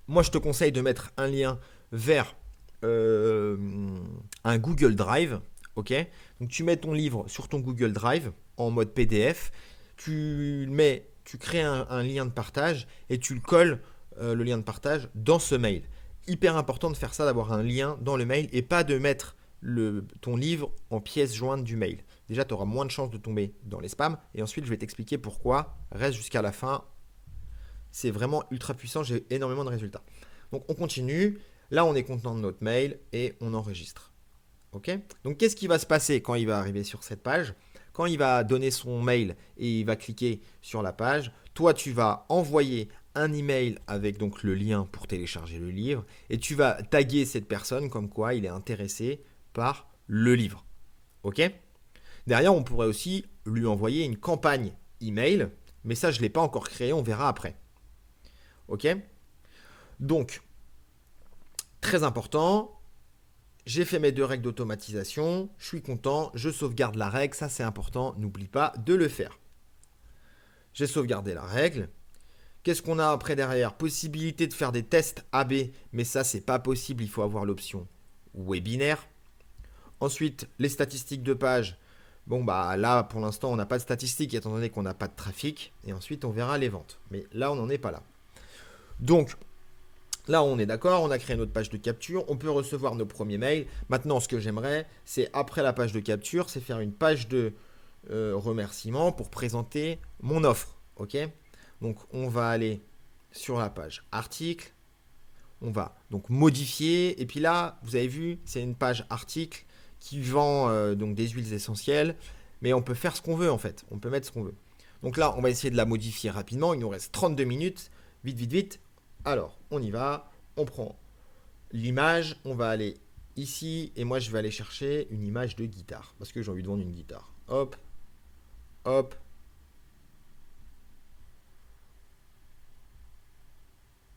Moi, je te conseille de mettre un lien vers un Google Drive. Ok. Donc, tu mets ton livre sur ton Google Drive en mode PDF. Tu crées un lien de partage et tu le colles, le lien de partage, dans ce mail. Hyper important de faire ça, d'avoir un lien dans le mail et pas de mettre ton livre en pièce jointe du mail. Déjà, tu auras moins de chances de tomber dans les spams. Et ensuite, je vais t'expliquer pourquoi. Reste jusqu'à la fin. C'est vraiment ultra puissant. J'ai énormément de résultats. Donc, on continue. Là, on est content de notre mail et on enregistre. OK ? Donc, qu'est-ce qui va se passer quand il va arriver sur cette page ? Quand il va donner son mail et il va cliquer sur la page, toi, tu vas envoyer un email avec donc le lien pour télécharger le livre et tu vas taguer cette personne comme quoi il est intéressé par le livre. OK ? Derrière, on pourrait aussi lui envoyer une campagne email, mais ça, je ne l'ai pas encore créé, on verra après. OK ? Donc, très important, j'ai fait mes 2 règles d'automatisation, je suis content, je sauvegarde la règle, ça c'est important, n'oublie pas de le faire. J'ai sauvegardé la règle. Qu'est-ce qu'on a après derrière ? Possibilité de faire des tests AB, mais ça c'est pas possible, il faut avoir l'option webinaire. Ensuite, les statistiques de page. Bon bah là pour l'instant on n'a pas de statistiques étant donné qu'on n'a pas de trafic. Et ensuite on verra les ventes. Mais là on n'en est pas là. Donc là on est d'accord, on a créé notre page de capture, on peut recevoir nos premiers mails. Maintenant ce que j'aimerais, c'est après la page de capture, c'est faire une page de remerciement pour présenter mon offre. Ok ? Donc on va aller sur la page article. On va donc modifier. Et puis là, vous avez vu, c'est une page article qui vend donc des huiles essentielles. Mais on peut faire ce qu'on veut en fait. On peut mettre ce qu'on veut. Donc là, on va essayer de la modifier rapidement. Il nous reste 32 minutes. Vite, vite, vite. Alors, on y va. On prend l'image. On va aller ici. Et moi, je vais aller chercher une image de guitare. Parce que j'ai envie de vendre une guitare. Hop. Hop.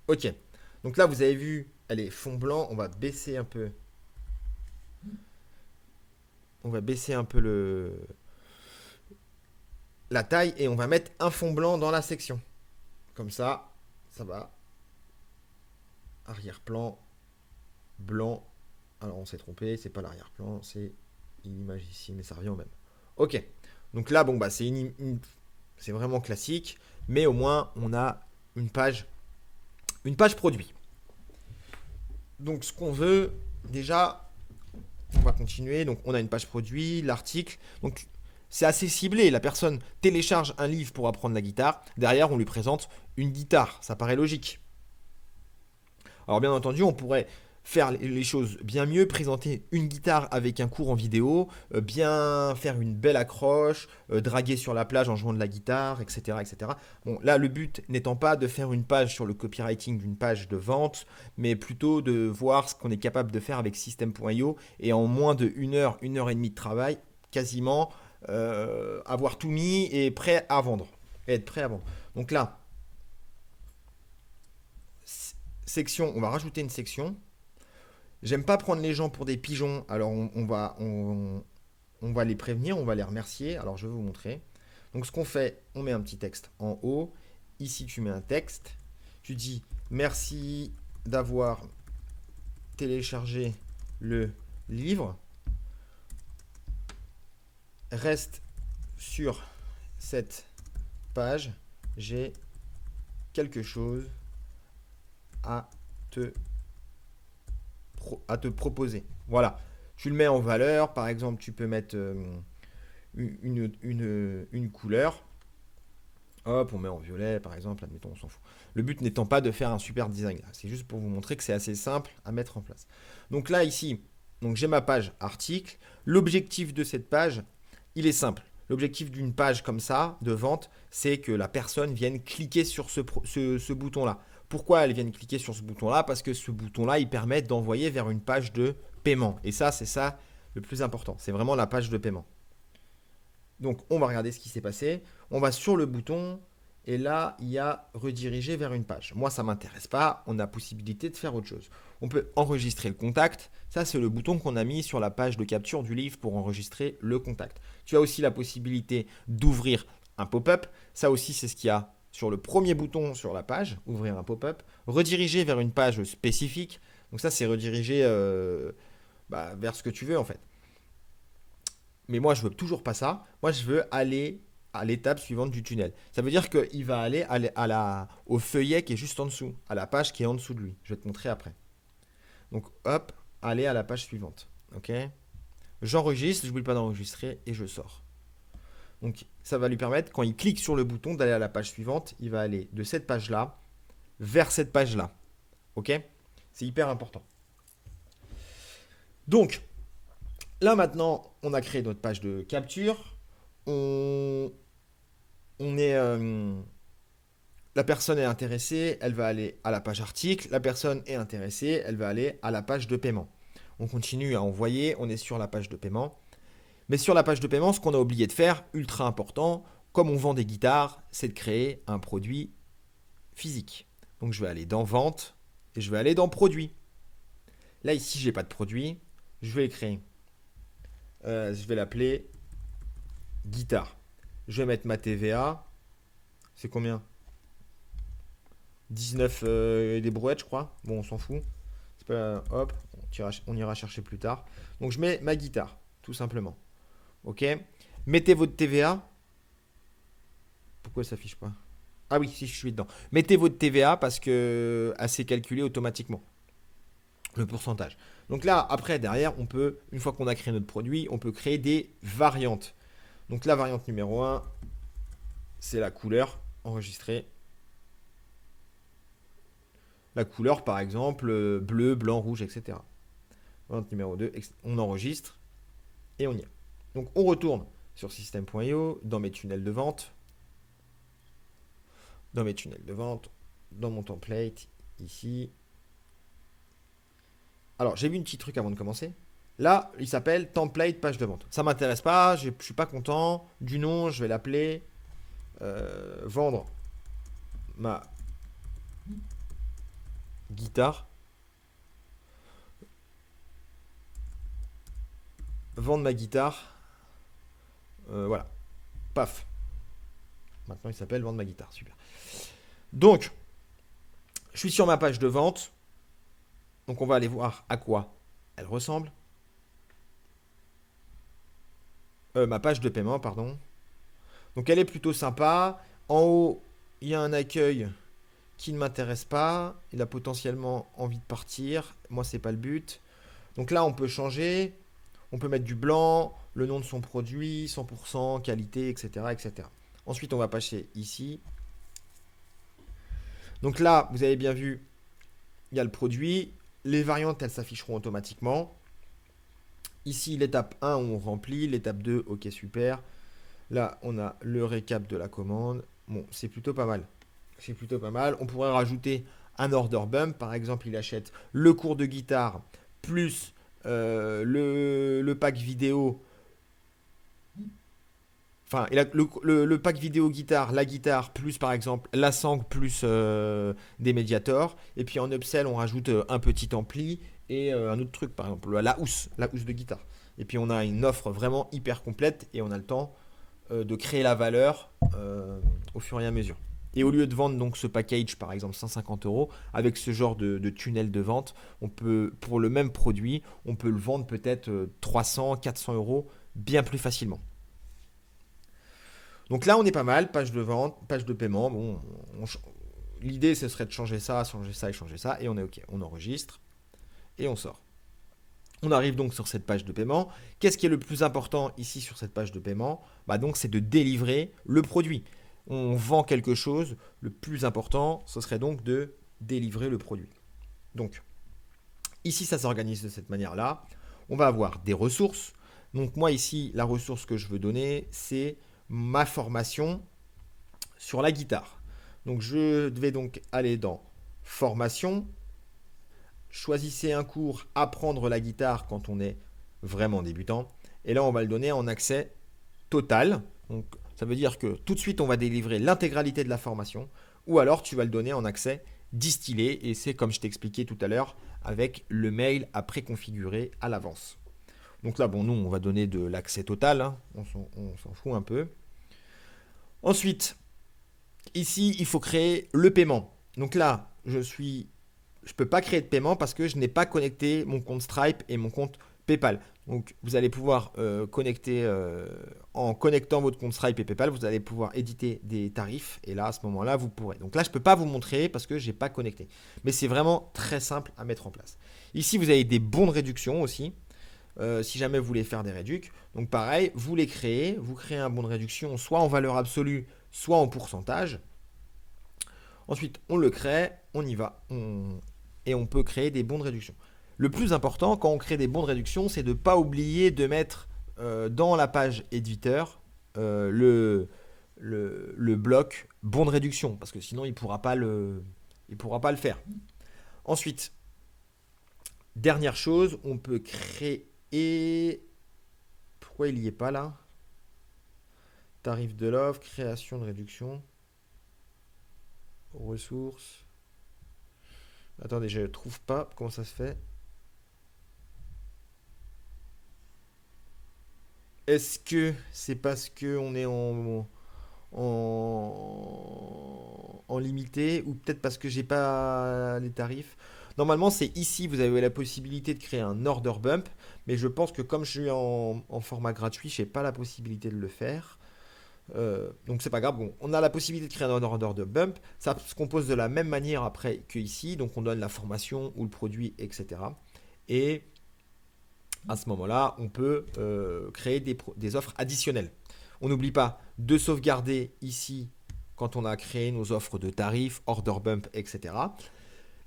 Ok. Donc là, vous avez vu, elle est fond blanc. On va baisser un peu. On va baisser un peu la taille et on va mettre un fond blanc dans la section. Comme ça, ça va. Arrière-plan, blanc. Alors on s'est trompé, c'est pas l'arrière-plan, c'est une image ici, mais ça revient au même. Ok. Donc là, bon bah c'est c'est vraiment classique, mais au moins on a une page produit. Donc ce qu'on veut, déjà, on va continuer. Donc on a une page produit, l'article. Donc c'est assez ciblé. La personne télécharge un livre pour apprendre la guitare. Derrière, on lui présente une guitare. Ça paraît logique. Alors bien entendu, on pourrait faire les choses bien mieux, présenter une guitare avec un cours en vidéo, bien faire une belle accroche, draguer sur la plage en jouant de la guitare, etc., etc. Bon, là, le but n'étant pas de faire une page sur le copywriting d'une page de vente, mais plutôt de voir ce qu'on est capable de faire avec System.io et en moins de 1 heure, 1 heure et demie de travail, quasiment avoir tout mis et prêt à vendre. Et être prêt à vendre. Donc là, section, on va rajouter une section. J'aime pas prendre les gens pour des pigeons, alors on va les prévenir, on va les remercier. Alors je vais vous montrer. Donc ce qu'on fait, on met un petit texte en haut. Ici tu mets un texte. Tu dis merci d'avoir téléchargé le livre. Reste sur cette page, j'ai quelque chose à te proposer. Voilà. Tu le mets en valeur. Par exemple, tu peux mettre une couleur. Hop, on met en violet, par exemple. Admettons, on s'en fout. Le but n'étant pas de faire un super design. C'est juste pour vous montrer que c'est assez simple à mettre en place. Donc là, ici, donc j'ai ma page article. L'objectif de cette page, il est simple. L'objectif d'une page comme ça, de vente, c'est que la personne vienne cliquer sur ce bouton-là. Pourquoi elle vient cliquer sur ce bouton-là? Parce que ce bouton-là, il permet d'envoyer vers une page de paiement. Et ça, c'est ça le plus important. C'est vraiment la page de paiement. Donc, on va regarder ce qui s'est passé. On va sur le bouton et là, il y a rediriger vers une page. Moi, ça ne m'intéresse pas. On a possibilité de faire autre chose. On peut enregistrer le contact. Ça, c'est le bouton qu'on a mis sur la page de capture du livre pour enregistrer le contact. Tu as aussi la possibilité d'ouvrir un pop-up. Ça aussi, c'est ce qu'il y a sur le premier bouton sur la page, ouvrir un pop-up, rediriger vers une page spécifique. Donc ça, c'est rediriger vers ce que tu veux en fait. Mais moi, je veux toujours pas ça. Moi, je veux aller à l'étape suivante du tunnel. Ça veut dire qu'il va aller au feuillet qui est juste en dessous, à la page qui est en dessous de lui. Je vais te montrer après. Donc, hop, aller à la page suivante. Ok. J'enregistre, je n'oublie pas d'enregistrer et je sors. Donc, ça va lui permettre, quand il clique sur le bouton, d'aller à la page suivante. Il va aller de cette page-là vers cette page-là. Ok. C'est hyper important. Donc, là maintenant, on a créé notre page de capture. La personne est intéressée, elle va aller à la page article. La personne est intéressée, elle va aller à la page de paiement. On continue à envoyer, on est sur la page de paiement. Mais sur la page de paiement, ce qu'on a oublié de faire, ultra important, comme on vend des guitares, c'est de créer un produit physique. Donc je vais aller dans vente et je vais aller dans produit. Là ici, je n'ai pas de produit, je vais le créer. Je vais l'appeler guitare. Je vais mettre ma TVA. C'est combien? 19 des brouettes, je crois. Bon, on s'en fout. C'est pas, hop, on ira chercher plus tard. Donc, je mets ma guitare, tout simplement. OK. Mettez votre TVA. Pourquoi ça s'affiche pas? Ah oui, si je suis dedans. Mettez votre TVA parce que elle s'est calculée automatiquement. Le pourcentage. Donc là, après, derrière, on peut, une fois qu'on a créé notre produit, on peut créer des variantes. Donc la variante numéro 1, c'est la couleur enregistrée. La couleur, par exemple, bleu, blanc, rouge, etc. Variante numéro 2, on enregistre et on y est. Donc on retourne sur system.io, dans mes tunnels de vente. Dans mes tunnels de vente, dans mon template, ici. Alors, j'ai vu un petit truc avant de commencer. Là, il s'appelle template page de vente. Ça ne m'intéresse pas, je ne suis pas content du nom, je vais l'appeler vendre ma guitare. Vendre ma guitare. Voilà. Paf. Maintenant, il s'appelle vendre ma guitare. Super. Donc, je suis sur ma page de vente. Donc, on va aller voir à quoi elle ressemble. Ma page de paiement, pardon. Donc, elle est plutôt sympa. En haut, il y a un accueil qui ne m'intéresse pas. Il a potentiellement envie de partir. Moi, c'est pas le but. Donc là, on peut changer. On peut mettre du blanc, le nom de son produit, 100%, qualité, etc., etc. Ensuite, on va passer ici. Donc là, vous avez bien vu, il y a le produit. Les variantes, elles s'afficheront automatiquement. Ici, l'étape 1, on remplit. L'étape 2, ok, super. Là, on a le récap de la commande. Bon, c'est plutôt pas mal. C'est plutôt pas mal. On pourrait rajouter un order bump. Par exemple, il achète le cours de guitare plus le pack vidéo. Enfin, le pack vidéo guitare, la guitare, plus par exemple la sangle, plus des médiators. Et puis en upsell, on rajoute un petit ampli et un autre truc, par exemple la housse de guitare. Et puis on a une offre vraiment hyper complète et on a le temps de créer la valeur au fur et à mesure. Et au lieu de vendre donc ce package par exemple 150 €, avec ce genre de tunnel de vente, on peut, pour le même produit, on peut le vendre peut-être 300, 400 € bien plus facilement. Donc là, on est pas mal. Page de vente, page de paiement. Bon, l'idée, ce serait de changer ça et changer ça. Et on est OK. On enregistre et on sort. On arrive donc sur cette page de paiement. Qu'est-ce qui est le plus important ici sur cette page de paiement? Donc, c'est de délivrer le produit. On vend quelque chose. Le plus important, ce serait donc de délivrer le produit. Donc, ici, ça s'organise de cette manière-là. On va avoir des ressources. Donc, moi, ici, la ressource que je veux donner, c'est ma formation sur la guitare. Donc, je vais donc aller dans formation. Choisissez un cours apprendre la guitare quand on est vraiment débutant. Et là, on va le donner en accès total. Donc, ça veut dire que tout de suite, on va délivrer l'intégralité de la formation. Ou alors, tu vas le donner en accès distillé. Et c'est comme je t'ai expliqué tout à l'heure, avec le mail à préconfigurer à l'avance. Donc là, bon, nous, on va donner de l'accès total. Hein. On s'en fout un peu. Ensuite, ici, il faut créer le paiement. Donc là, je ne peux pas créer de paiement parce que je n'ai pas connecté mon compte Stripe et mon compte PayPal. Donc vous allez pouvoir connecter, en connectant votre compte Stripe et PayPal, vous allez pouvoir éditer des tarifs et là à ce moment-là vous pourrez. Donc là je ne peux pas vous montrer parce que je n'ai pas connecté. Mais c'est vraiment très simple à mettre en place. Ici vous avez des bons de réduction aussi. Si jamais vous voulez faire des réducs. Donc pareil, vous les créez, vous créez un bon de réduction soit en valeur absolue, soit en pourcentage. Ensuite, on le crée, on y va, et on peut créer des bons de réduction. Le plus important quand on crée des bons de réduction, c'est de ne pas oublier de mettre dans la page éditeur le bloc bon de réduction, parce que sinon il ne pourra pas le faire. Ensuite, dernière chose, on peut créer... Pourquoi il n'y est pas là? Tarif de l'offre, création de réduction, ressources... Attendez, je ne trouve pas comment ça se fait. Est-ce que c'est parce qu'on est en limité ou peut-être parce que j'ai pas les tarifs? Normalement, c'est ici, vous avez la possibilité de créer un order bump, mais je pense que comme je suis en format gratuit, je n'ai pas la possibilité de le faire. Donc c'est pas grave, bon, on a la possibilité de créer un order de bump, ça se compose de la même manière après que ici, donc on donne la formation ou le produit, etc. Et à ce moment-là, on peut créer des offres additionnelles. On n'oublie pas de sauvegarder ici quand on a créé nos offres de tarifs, order bump, etc.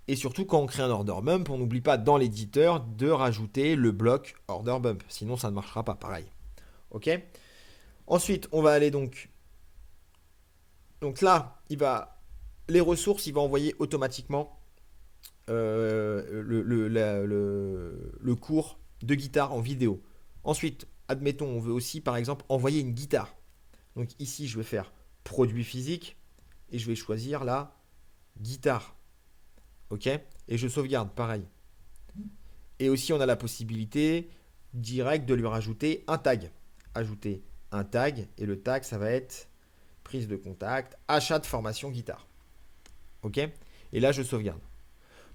Et surtout, quand on crée un order bump, on n'oublie pas dans l'éditeur de rajouter le bloc order bump. Sinon, ça ne marchera pas pareil. OK? Ensuite, on va aller donc... Donc là, les ressources, il va envoyer automatiquement le cours de guitare en vidéo. Ensuite, admettons, on veut aussi, par exemple, envoyer une guitare. Donc ici, je vais faire produit physique et je vais choisir la guitare. OK? Et je sauvegarde, pareil. Et aussi, on a la possibilité directe de lui rajouter un tag. Ajouter un tag et le tag, ça va être prise de contact, achat de formation guitare. OK? Et là, je sauvegarde.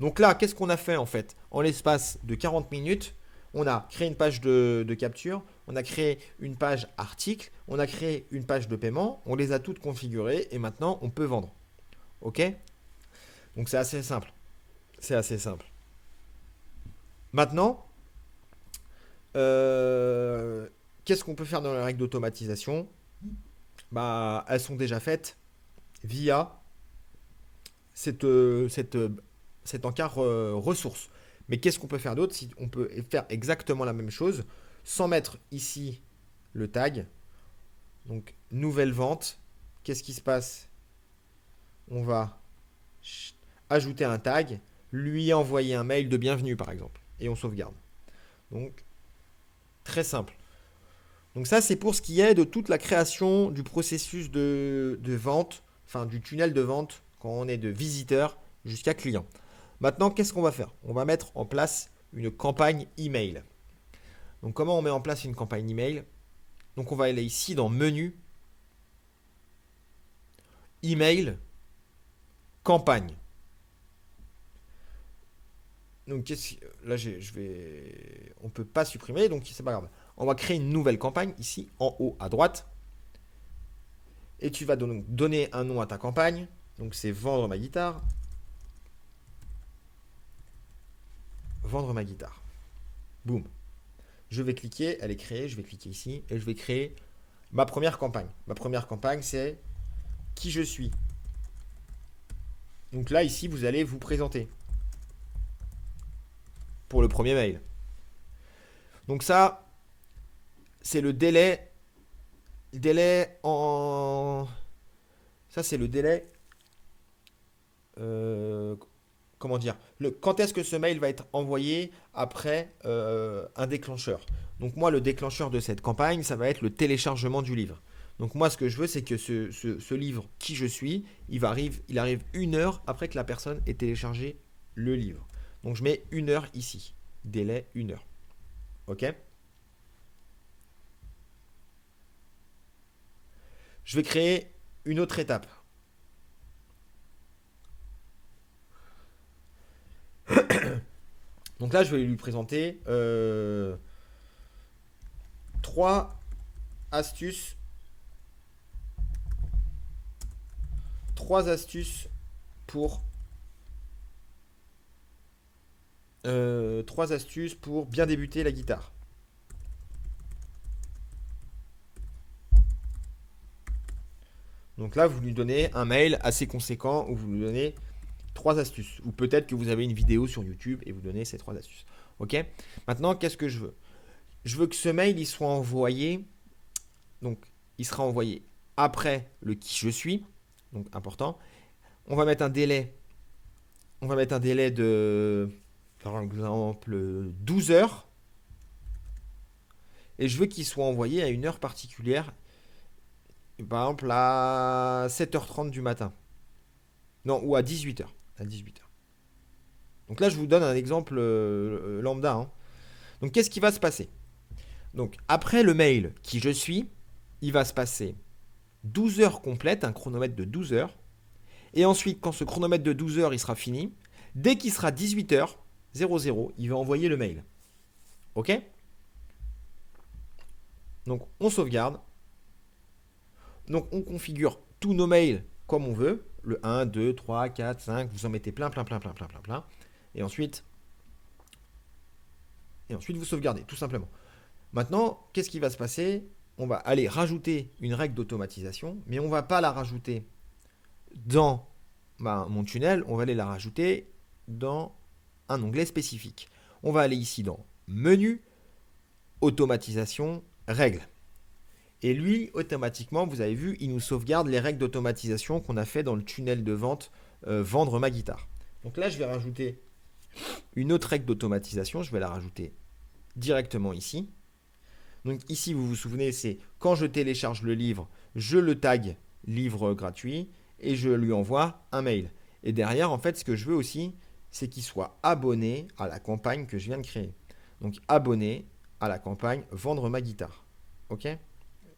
Donc là, qu'est-ce qu'on a fait en fait? En l'espace de 40 minutes, on a créé une page de capture, on a créé une page article, on a créé une page de paiement, on les a toutes configurées et maintenant on peut vendre. OK? Donc c'est assez simple. C'est assez simple. Maintenant, qu'est-ce qu'on peut faire dans les règles d'automatisation? Elles sont déjà faites via cet encart ressources. Mais qu'est-ce qu'on peut faire d'autre? Si on peut faire exactement la même chose sans mettre ici le tag. Donc, nouvelle vente. Qu'est-ce qui se passe? On va ajouter un tag, lui envoyer un mail de bienvenue par exemple. Et on sauvegarde. Donc, très simple. Donc ça, c'est pour ce qui est de toute la création du processus de vente, enfin du tunnel de vente quand on est de visiteur jusqu'à client. Maintenant, qu'est-ce qu'on va faire? On va mettre en place une campagne email. Donc comment on met en place une campagne email? Donc on va aller ici dans menu, email, campagne. Donc là, on ne peut pas supprimer, donc c'est pas grave. On va créer une nouvelle campagne ici en haut à droite. Et tu vas donc donner un nom à ta campagne. Donc c'est vendre ma guitare. Vendre ma guitare. Boum. Je vais cliquer, elle est créée, je vais cliquer ici et je vais créer ma première campagne. Ma première campagne, c'est qui je suis. Donc là, ici, vous allez vous présenter pour le premier mail. Donc ça, c'est le délai. Délai en... Ça, c'est le délai... comment dire, quand est-ce que ce mail va être envoyé après un déclencheur. Donc moi, le déclencheur de cette campagne, ça va être le téléchargement du livre. Donc moi, ce que je veux, c'est que ce livre, qui je suis, il arrive 1 heure après que la personne ait téléchargé le livre. Donc je mets 1 heure ici. Délai 1 heure. OK? Je vais créer une autre étape. Donc là, je vais lui présenter 3 astuces. 3 astuces pour 3 astuces pour bien débuter la guitare. Donc là, vous lui donnez un mail assez conséquent où vous lui donnez 3 astuces. Ou peut-être que vous avez une vidéo sur YouTube et vous donnez ces 3 astuces. OK? Maintenant, qu'est-ce que je veux? Je veux que ce mail, il soit envoyé. Donc, il sera envoyé après le qui je suis. Donc, important. On va mettre un délai. On va mettre un délai de, par exemple, 12 heures. Et je veux qu'il soit envoyé à une heure particulière. Par exemple, à 7h30 du matin. Non, ou à 18h. À 18h. Donc là, je vous donne un exemple lambda. Hein. Donc, qu'est-ce qui va se passer? Donc, après le mail qui je suis, il va se passer 12 heures complètes, un chronomètre de 12 heures. Et ensuite, quand ce chronomètre de 12 heures il sera fini, dès qu'il sera 18h00, il va envoyer le mail. OK? Donc, on sauvegarde. Donc, on configure tous nos mails comme on veut. Le 1, 2, 3, 4, 5. Vous en mettez plein. Et ensuite, vous sauvegardez, tout simplement. Maintenant, qu'est-ce qui va se passer? On va aller rajouter une règle d'automatisation, mais on ne va pas la rajouter dans mon tunnel, on va aller la rajouter dans un onglet spécifique. On va aller ici dans Menu, Automatisation, Règles. Et lui, automatiquement, vous avez vu, il nous sauvegarde les règles d'automatisation qu'on a fait dans le tunnel de vente Vendre ma guitare. Donc là, je vais rajouter une autre règle d'automatisation. Je vais la rajouter directement ici. Donc ici, vous vous souvenez, c'est quand je télécharge le livre, je le tag livre gratuit et je lui envoie un mail. Et derrière, en fait, ce que je veux aussi, c'est qu'il soit abonné à la campagne que je viens de créer. Donc abonné à la campagne Vendre ma guitare. OK?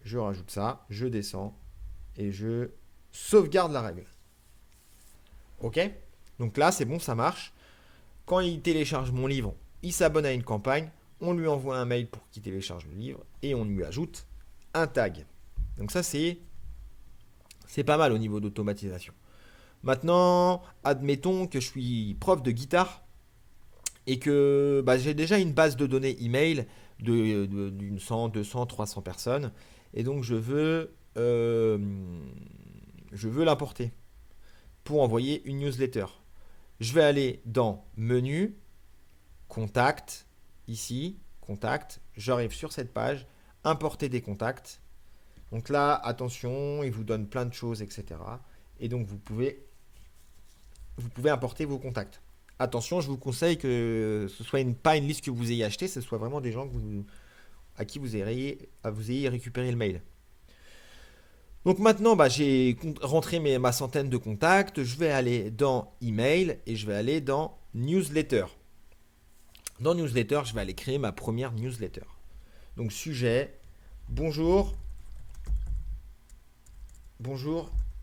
Je rajoute ça, je descends et je sauvegarde la règle. OK? Donc là, c'est bon, ça marche. Quand il télécharge mon livre, il s'abonne à une campagne. On lui envoie un mail pour qu'il télécharge le livre et on lui ajoute un tag. Donc ça, c'est pas mal au niveau d'automatisation. Maintenant, admettons que je suis prof de guitare et que j'ai déjà une base de données email d'une 100, 200, 300 personnes. Et donc, je veux l'importer pour envoyer une newsletter. Je vais aller dans Menu, Contact, ici, Contact. J'arrive sur cette page, Importer des contacts. Donc là, attention, il vous donne plein de choses, etc. Et donc, vous pouvez importer vos contacts. Attention, je vous conseille que ce soit pas une liste que vous ayez achetée, ce soit vraiment des gens à qui vous ayez récupéré le mail. Donc maintenant, j'ai rentré ma centaine de contacts. Je vais aller dans Email et je vais aller dans Newsletter. Dans Newsletter, je vais aller créer ma première newsletter. Donc sujet, bonjour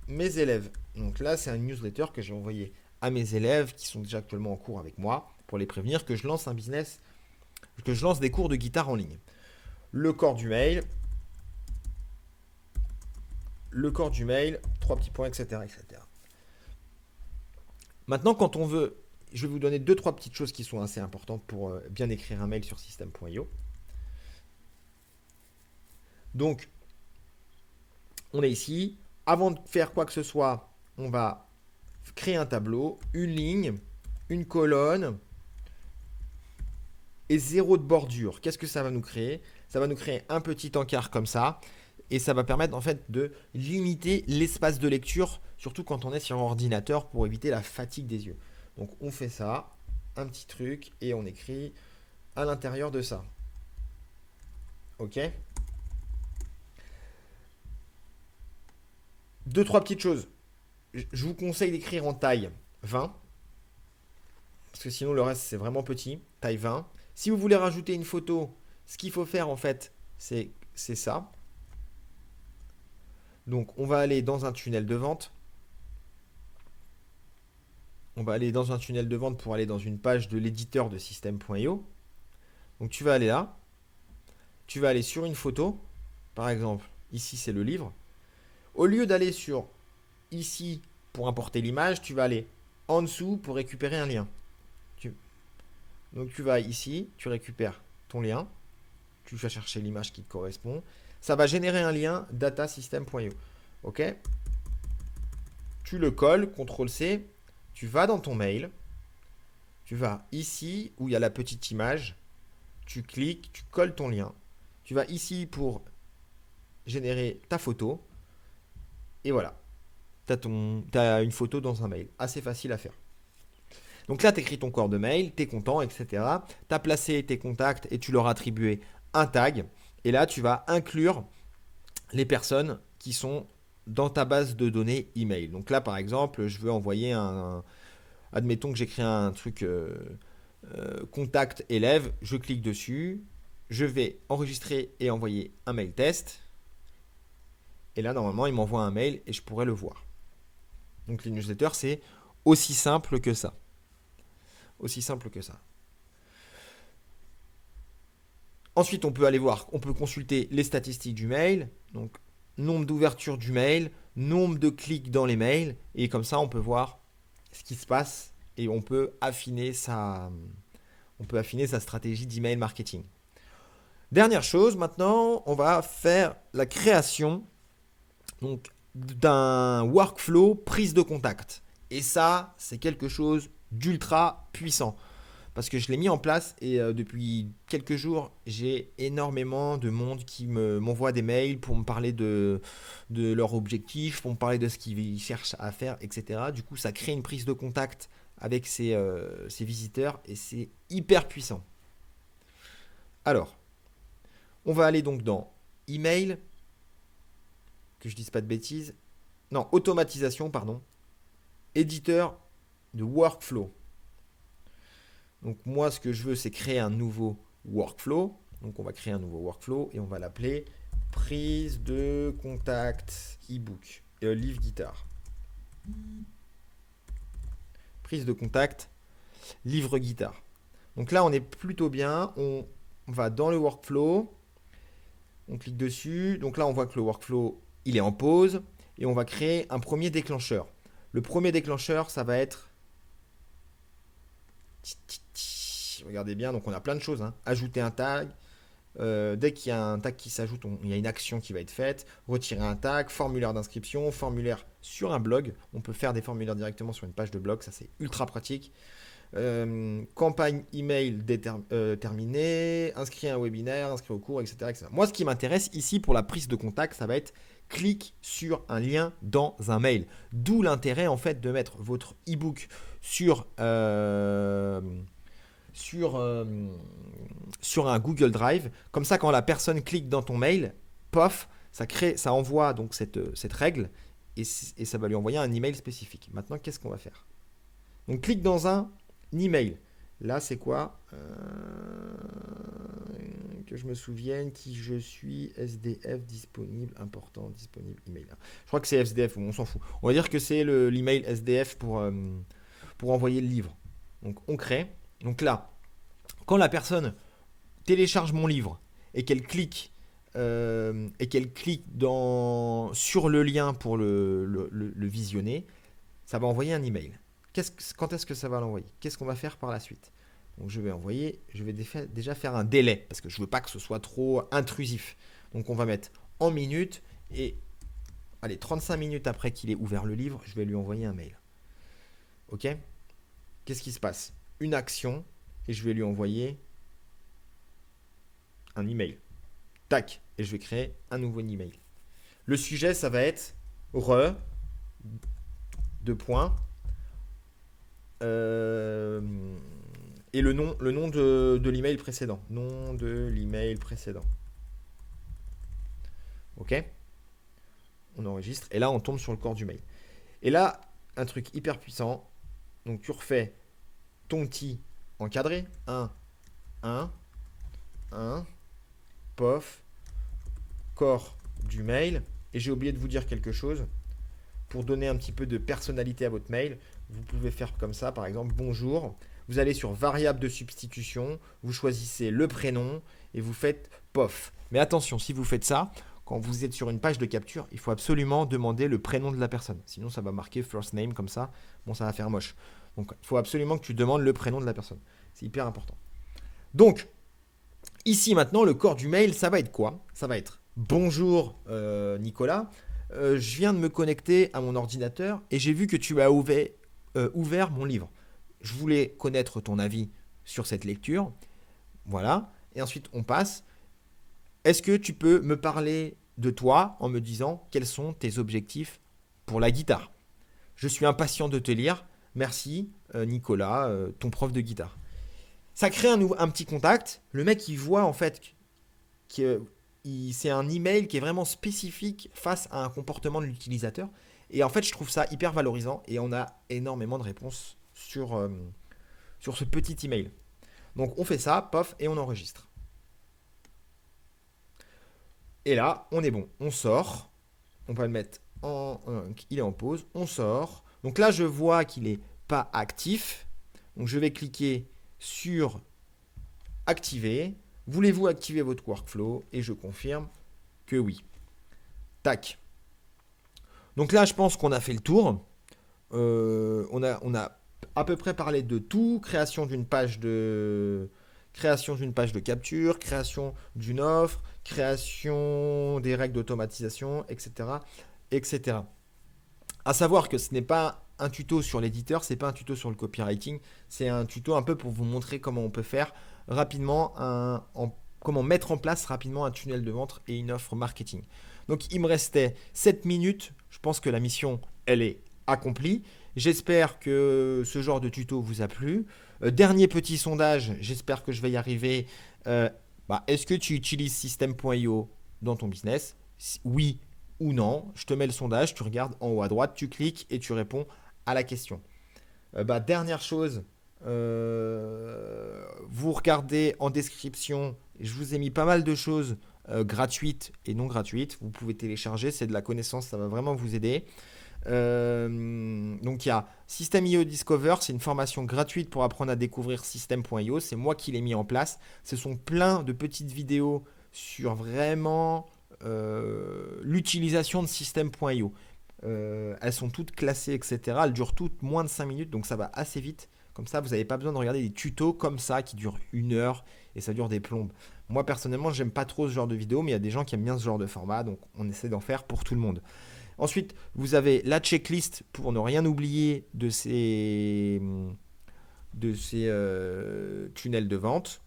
mes élèves. Donc là, c'est un newsletter que j'ai envoyé à mes élèves qui sont déjà actuellement en cours avec moi pour les prévenir que je lance un business, que je lance des cours de guitare en ligne. Le corps du mail. le corps du mail, 3 petits points, etc., etc. Maintenant, quand on veut, je vais vous donner 2-3 petites choses qui sont assez importantes pour bien écrire un mail sur system.io. Donc, on est ici. Avant de faire quoi que ce soit, on va créer un tableau, une ligne, une colonne et 0 de bordure. Qu'est-ce que ça va nous créer? Ça va nous créer un petit encart comme ça. Et ça va permettre en fait de limiter l'espace de lecture, surtout quand on est sur un ordinateur pour éviter la fatigue des yeux. Donc on fait ça, un petit truc, et on écrit à l'intérieur de ça. Ok? Deux, trois petites choses. Je vous conseille d'écrire en taille 20, parce que sinon le reste c'est vraiment petit, taille 20. Si vous voulez rajouter une photo, ce qu'il faut faire en fait, c'est ça. Donc on va aller dans un tunnel de vente. On va aller dans un tunnel de vente pour aller dans une page de l'éditeur de system.io. Donc tu vas aller là. Tu vas aller sur une photo. Par exemple, ici c'est le livre. Au lieu d'aller sur ici pour importer l'image, tu vas aller en dessous pour récupérer un lien. Donc tu vas ici, tu récupères ton lien. Tu vas chercher l'image qui te correspond. Ça va générer un lien datasystem.io. Ok? Tu le colles, CTRL-C. Tu vas dans ton mail. Tu vas ici où il y a la petite image. Tu cliques, tu colles ton lien. Tu vas ici pour générer ta photo. Et voilà. Tu as une photo dans un mail. Assez facile à faire. Donc là, tu écris ton corps de mail, tu es content, etc. Tu as placé tes contacts et tu leur as attribué un tag. Et là, tu vas inclure les personnes qui sont dans ta base de données email. Donc là, par exemple, je veux envoyer admettons que j'écris un truc contact élève, je clique dessus, je vais enregistrer et envoyer un mail test. Et là, normalement, il m'envoie un mail et je pourrais le voir. Donc les newsletters, c'est aussi simple que ça. Aussi simple que ça. Ensuite, on peut aller voir, on peut consulter les statistiques du mail, donc nombre d'ouvertures du mail, nombre de clics dans les mails, et comme ça, on peut voir ce qui se passe et on peut affiner sa stratégie d'email marketing. Dernière chose, maintenant, on va faire la création d'un workflow prise de contact. Et ça, c'est quelque chose d'ultra puissant. Parce que je l'ai mis en place et depuis quelques jours, j'ai énormément de monde qui m'envoie des mails pour me parler de leurs objectifs, pour me parler de ce qu'ils cherchent à faire, etc. Du coup, ça crée une prise de contact avec ces visiteurs et c'est hyper puissant. Alors, on va aller donc dans email, que je dise pas de bêtises. Non, automatisation, pardon. Éditeur de workflow. Donc moi, ce que je veux, c'est créer un nouveau workflow. Donc on va créer un nouveau workflow et on va l'appeler prise de contact ebook livre guitare. Prise de contact livre guitare. Donc là, on est plutôt bien. On va dans le workflow. On clique dessus. Donc là, on voit que le workflow, il est en pause. Et on va créer un premier déclencheur. Le premier déclencheur, ça va être... Regardez bien, donc on a plein de choses. Ajouter un tag. Dès qu'il y a un tag qui s'ajoute, il y a une action qui va être faite. Retirer un tag, formulaire d'inscription, formulaire sur un blog. On peut faire des formulaires directement sur une page de blog, ça c'est ultra pratique. Campagne email terminée, inscrire un webinaire, inscrire au cours, etc., etc. Moi, ce qui m'intéresse ici pour la prise de contact, ça va être clique sur un lien dans un mail. D'où l'intérêt en fait de mettre votre e-book sur un Google Drive. Comme ça, quand la personne clique dans ton mail, pof, ça envoie donc cette règle et ça va lui envoyer un email spécifique. Maintenant, qu'est-ce qu'on va faire? Donc, clique dans un email. Là, c'est quoi? Que je me souvienne qui je suis, SDF disponible, important, disponible, email. Je crois que c'est SDF, on s'en fout. On va dire que c'est l'email SDF pour envoyer le livre. Donc, on crée. Donc là, quand la personne télécharge mon livre et qu'elle clique et qu'elle clique sur le lien pour le visionner, ça va envoyer un email. Quand est-ce que ça va l'envoyer? Qu'est-ce qu'on va faire par la suite? Donc je vais déjà faire un délai parce que je veux pas que ce soit trop intrusif. Donc on va mettre en minutes et allez, 35 minutes après qu'il ait ouvert le livre, je vais lui envoyer un mail. Ok? Qu'est-ce qui se passe? Une action et je vais lui envoyer un email. Tac, et je vais créer un nouveau email. Le sujet, ça va être deux points, et le nom de l'email précédent. Nom de l'email précédent. Ok? On enregistre, et là, on tombe sur le corps du mail. Et là, un truc hyper puissant. Donc, tu refais ton petit encadré. 1, pof, corps du mail. Et j'ai oublié de vous dire quelque chose. Pour donner un petit peu de personnalité à votre mail, vous pouvez faire comme ça, par exemple, bonjour. Vous allez sur variable de substitution, vous choisissez le prénom et vous faites pof. Mais attention, si vous faites ça, quand vous êtes sur une page de capture, il faut absolument demander le prénom de la personne. Sinon, ça va marquer first name comme ça. Bon, ça va faire moche. Donc, il faut absolument que tu demandes le prénom de la personne. C'est hyper important. Donc, ici maintenant, le corps du mail, ça va être quoi? Ça va être bonjour Nicolas. Je viens de me connecter à mon ordinateur et j'ai vu que tu as ouvert mon livre. Je voulais connaître ton avis sur cette lecture. Voilà. Et ensuite, on passe. Est-ce que tu peux me parler de toi en me disant quels sont tes objectifs pour la guitare? Je suis impatient de te lire. Merci, Nicolas, ton prof de guitare. Ça crée un petit contact. Le mec, il voit en fait que c'est un email qui est vraiment spécifique face à un comportement de l'utilisateur. Et en fait, je trouve ça hyper valorisant et on a énormément de réponses sur ce petit email. Donc, on fait ça, pof, et on enregistre. Et là, on est bon. On sort. On va le mettre il est en pause. On sort. Donc là, je vois qu'il n'est pas actif. Donc, je vais cliquer sur activer. Voulez-vous activer votre workflow? Et je confirme que oui. Tac. Donc là, je pense qu'on a fait le tour. On a à peu près parlé de tout. Création d'une page de capture, création d'une offre, création des règles d'automatisation, etc., etc. À savoir que ce n'est pas un tuto sur l'éditeur, c'est pas un tuto sur le copywriting, c'est un tuto un peu pour vous montrer comment on peut faire rapidement comment mettre en place rapidement un tunnel de vente et une offre marketing. Donc il me restait 7 minutes, je pense que la mission elle est accomplie. J'espère que ce genre de tuto vous a plu. Dernier petit sondage, j'espère que je vais y arriver. Est-ce que tu utilises System.io dans ton business? Oui ou non? Je te mets le sondage, tu regardes en haut à droite, tu cliques et tu réponds à la question. Dernière chose, vous regardez en description, je vous ai mis pas mal de choses gratuites et non gratuites. Vous pouvez télécharger, c'est de la connaissance, ça va vraiment vous aider. Donc il y a System.io Discover, c'est une formation gratuite pour apprendre à découvrir System.io. C'est moi qui l'ai mis en place. Ce sont plein de petites vidéos sur vraiment l'utilisation de System.io. Elles sont toutes classées, etc. Elles durent toutes moins de 5 minutes, donc ça va assez vite. Comme ça, vous n'avez pas besoin de regarder des tutos comme ça qui durent 1 heure et ça dure des plombes. Moi, personnellement, j'aime pas trop ce genre de vidéos, mais il y a des gens qui aiment bien ce genre de format, donc on essaie d'en faire pour tout le monde. Ensuite, vous avez la checklist pour ne rien oublier de ces tunnels de vente.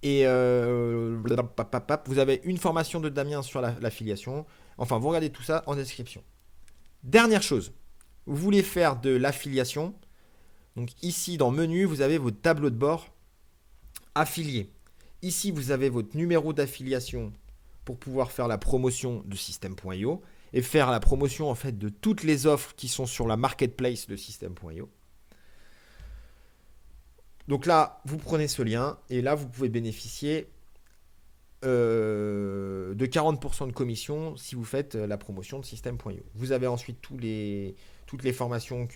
Et vous avez une formation de Damien sur l'affiliation. Enfin, vous regardez tout ça en description. Dernière chose, vous voulez faire de l'affiliation. Donc ici, dans Menu, vous avez votre tableau de bord affilié. Ici, vous avez votre numéro d'affiliation pour pouvoir faire la promotion de System.io et faire la promotion en fait de toutes les offres qui sont sur la marketplace de System.io. Donc là, vous prenez ce lien et là, vous pouvez bénéficier de 40% de commission si vous faites la promotion de System.io. Vous avez ensuite toutes les formations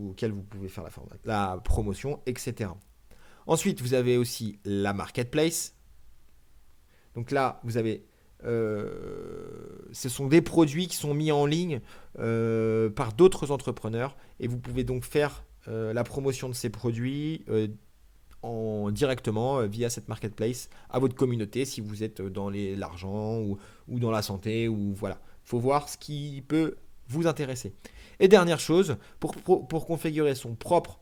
auxquelles vous pouvez faire la promotion, etc. Ensuite, vous avez aussi la marketplace. Donc là, vous avez, ce sont des produits qui sont mis en ligne par d'autres entrepreneurs et vous pouvez donc faire la promotion de ces produits directement via cette marketplace à votre communauté si vous êtes dans l'argent ou dans la santé ou voilà. Il faut voir ce qui peut vous intéresser. Et dernière chose, pour configurer son propre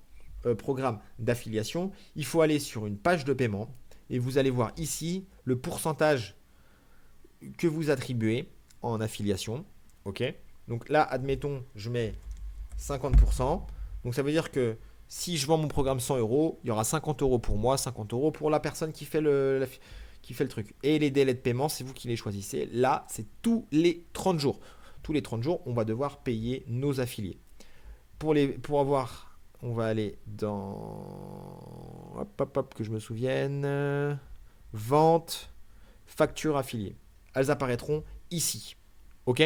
programme d'affiliation, il faut aller sur une page de paiement et vous allez voir ici le pourcentage que vous attribuez en affiliation. Ok. Donc là, admettons, je mets 50%. Donc ça veut dire que si je vends mon programme 100 euros, il y aura 50 euros pour moi, 50 euros pour la personne qui fait le truc. Et les délais de paiement, c'est vous qui les choisissez. Là, c'est tous les 30 jours. Tous les 30 jours, on va devoir payer nos affiliés. Pour avoir, on va aller dans... Hop, que je me souvienne. Vente, facture affiliée. Elles apparaîtront ici. Ok ?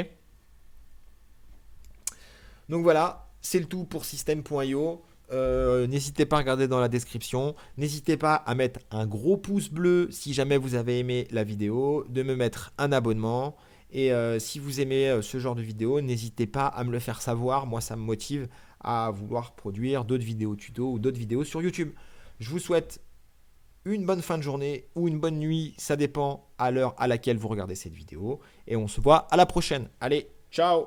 Donc voilà, c'est le tout pour System.io. N'hésitez pas à regarder dans la description. N'hésitez pas à mettre un gros pouce bleu si jamais vous avez aimé la vidéo, de me mettre un abonnement. Et si vous aimez ce genre de vidéo, n'hésitez pas à me le faire savoir. Moi, ça me motive à vouloir produire d'autres vidéos tuto ou d'autres vidéos sur YouTube. Je vous souhaite une bonne fin de journée ou une bonne nuit. Ça dépend à l'heure à laquelle vous regardez cette vidéo. Et on se voit à la prochaine. Allez, ciao!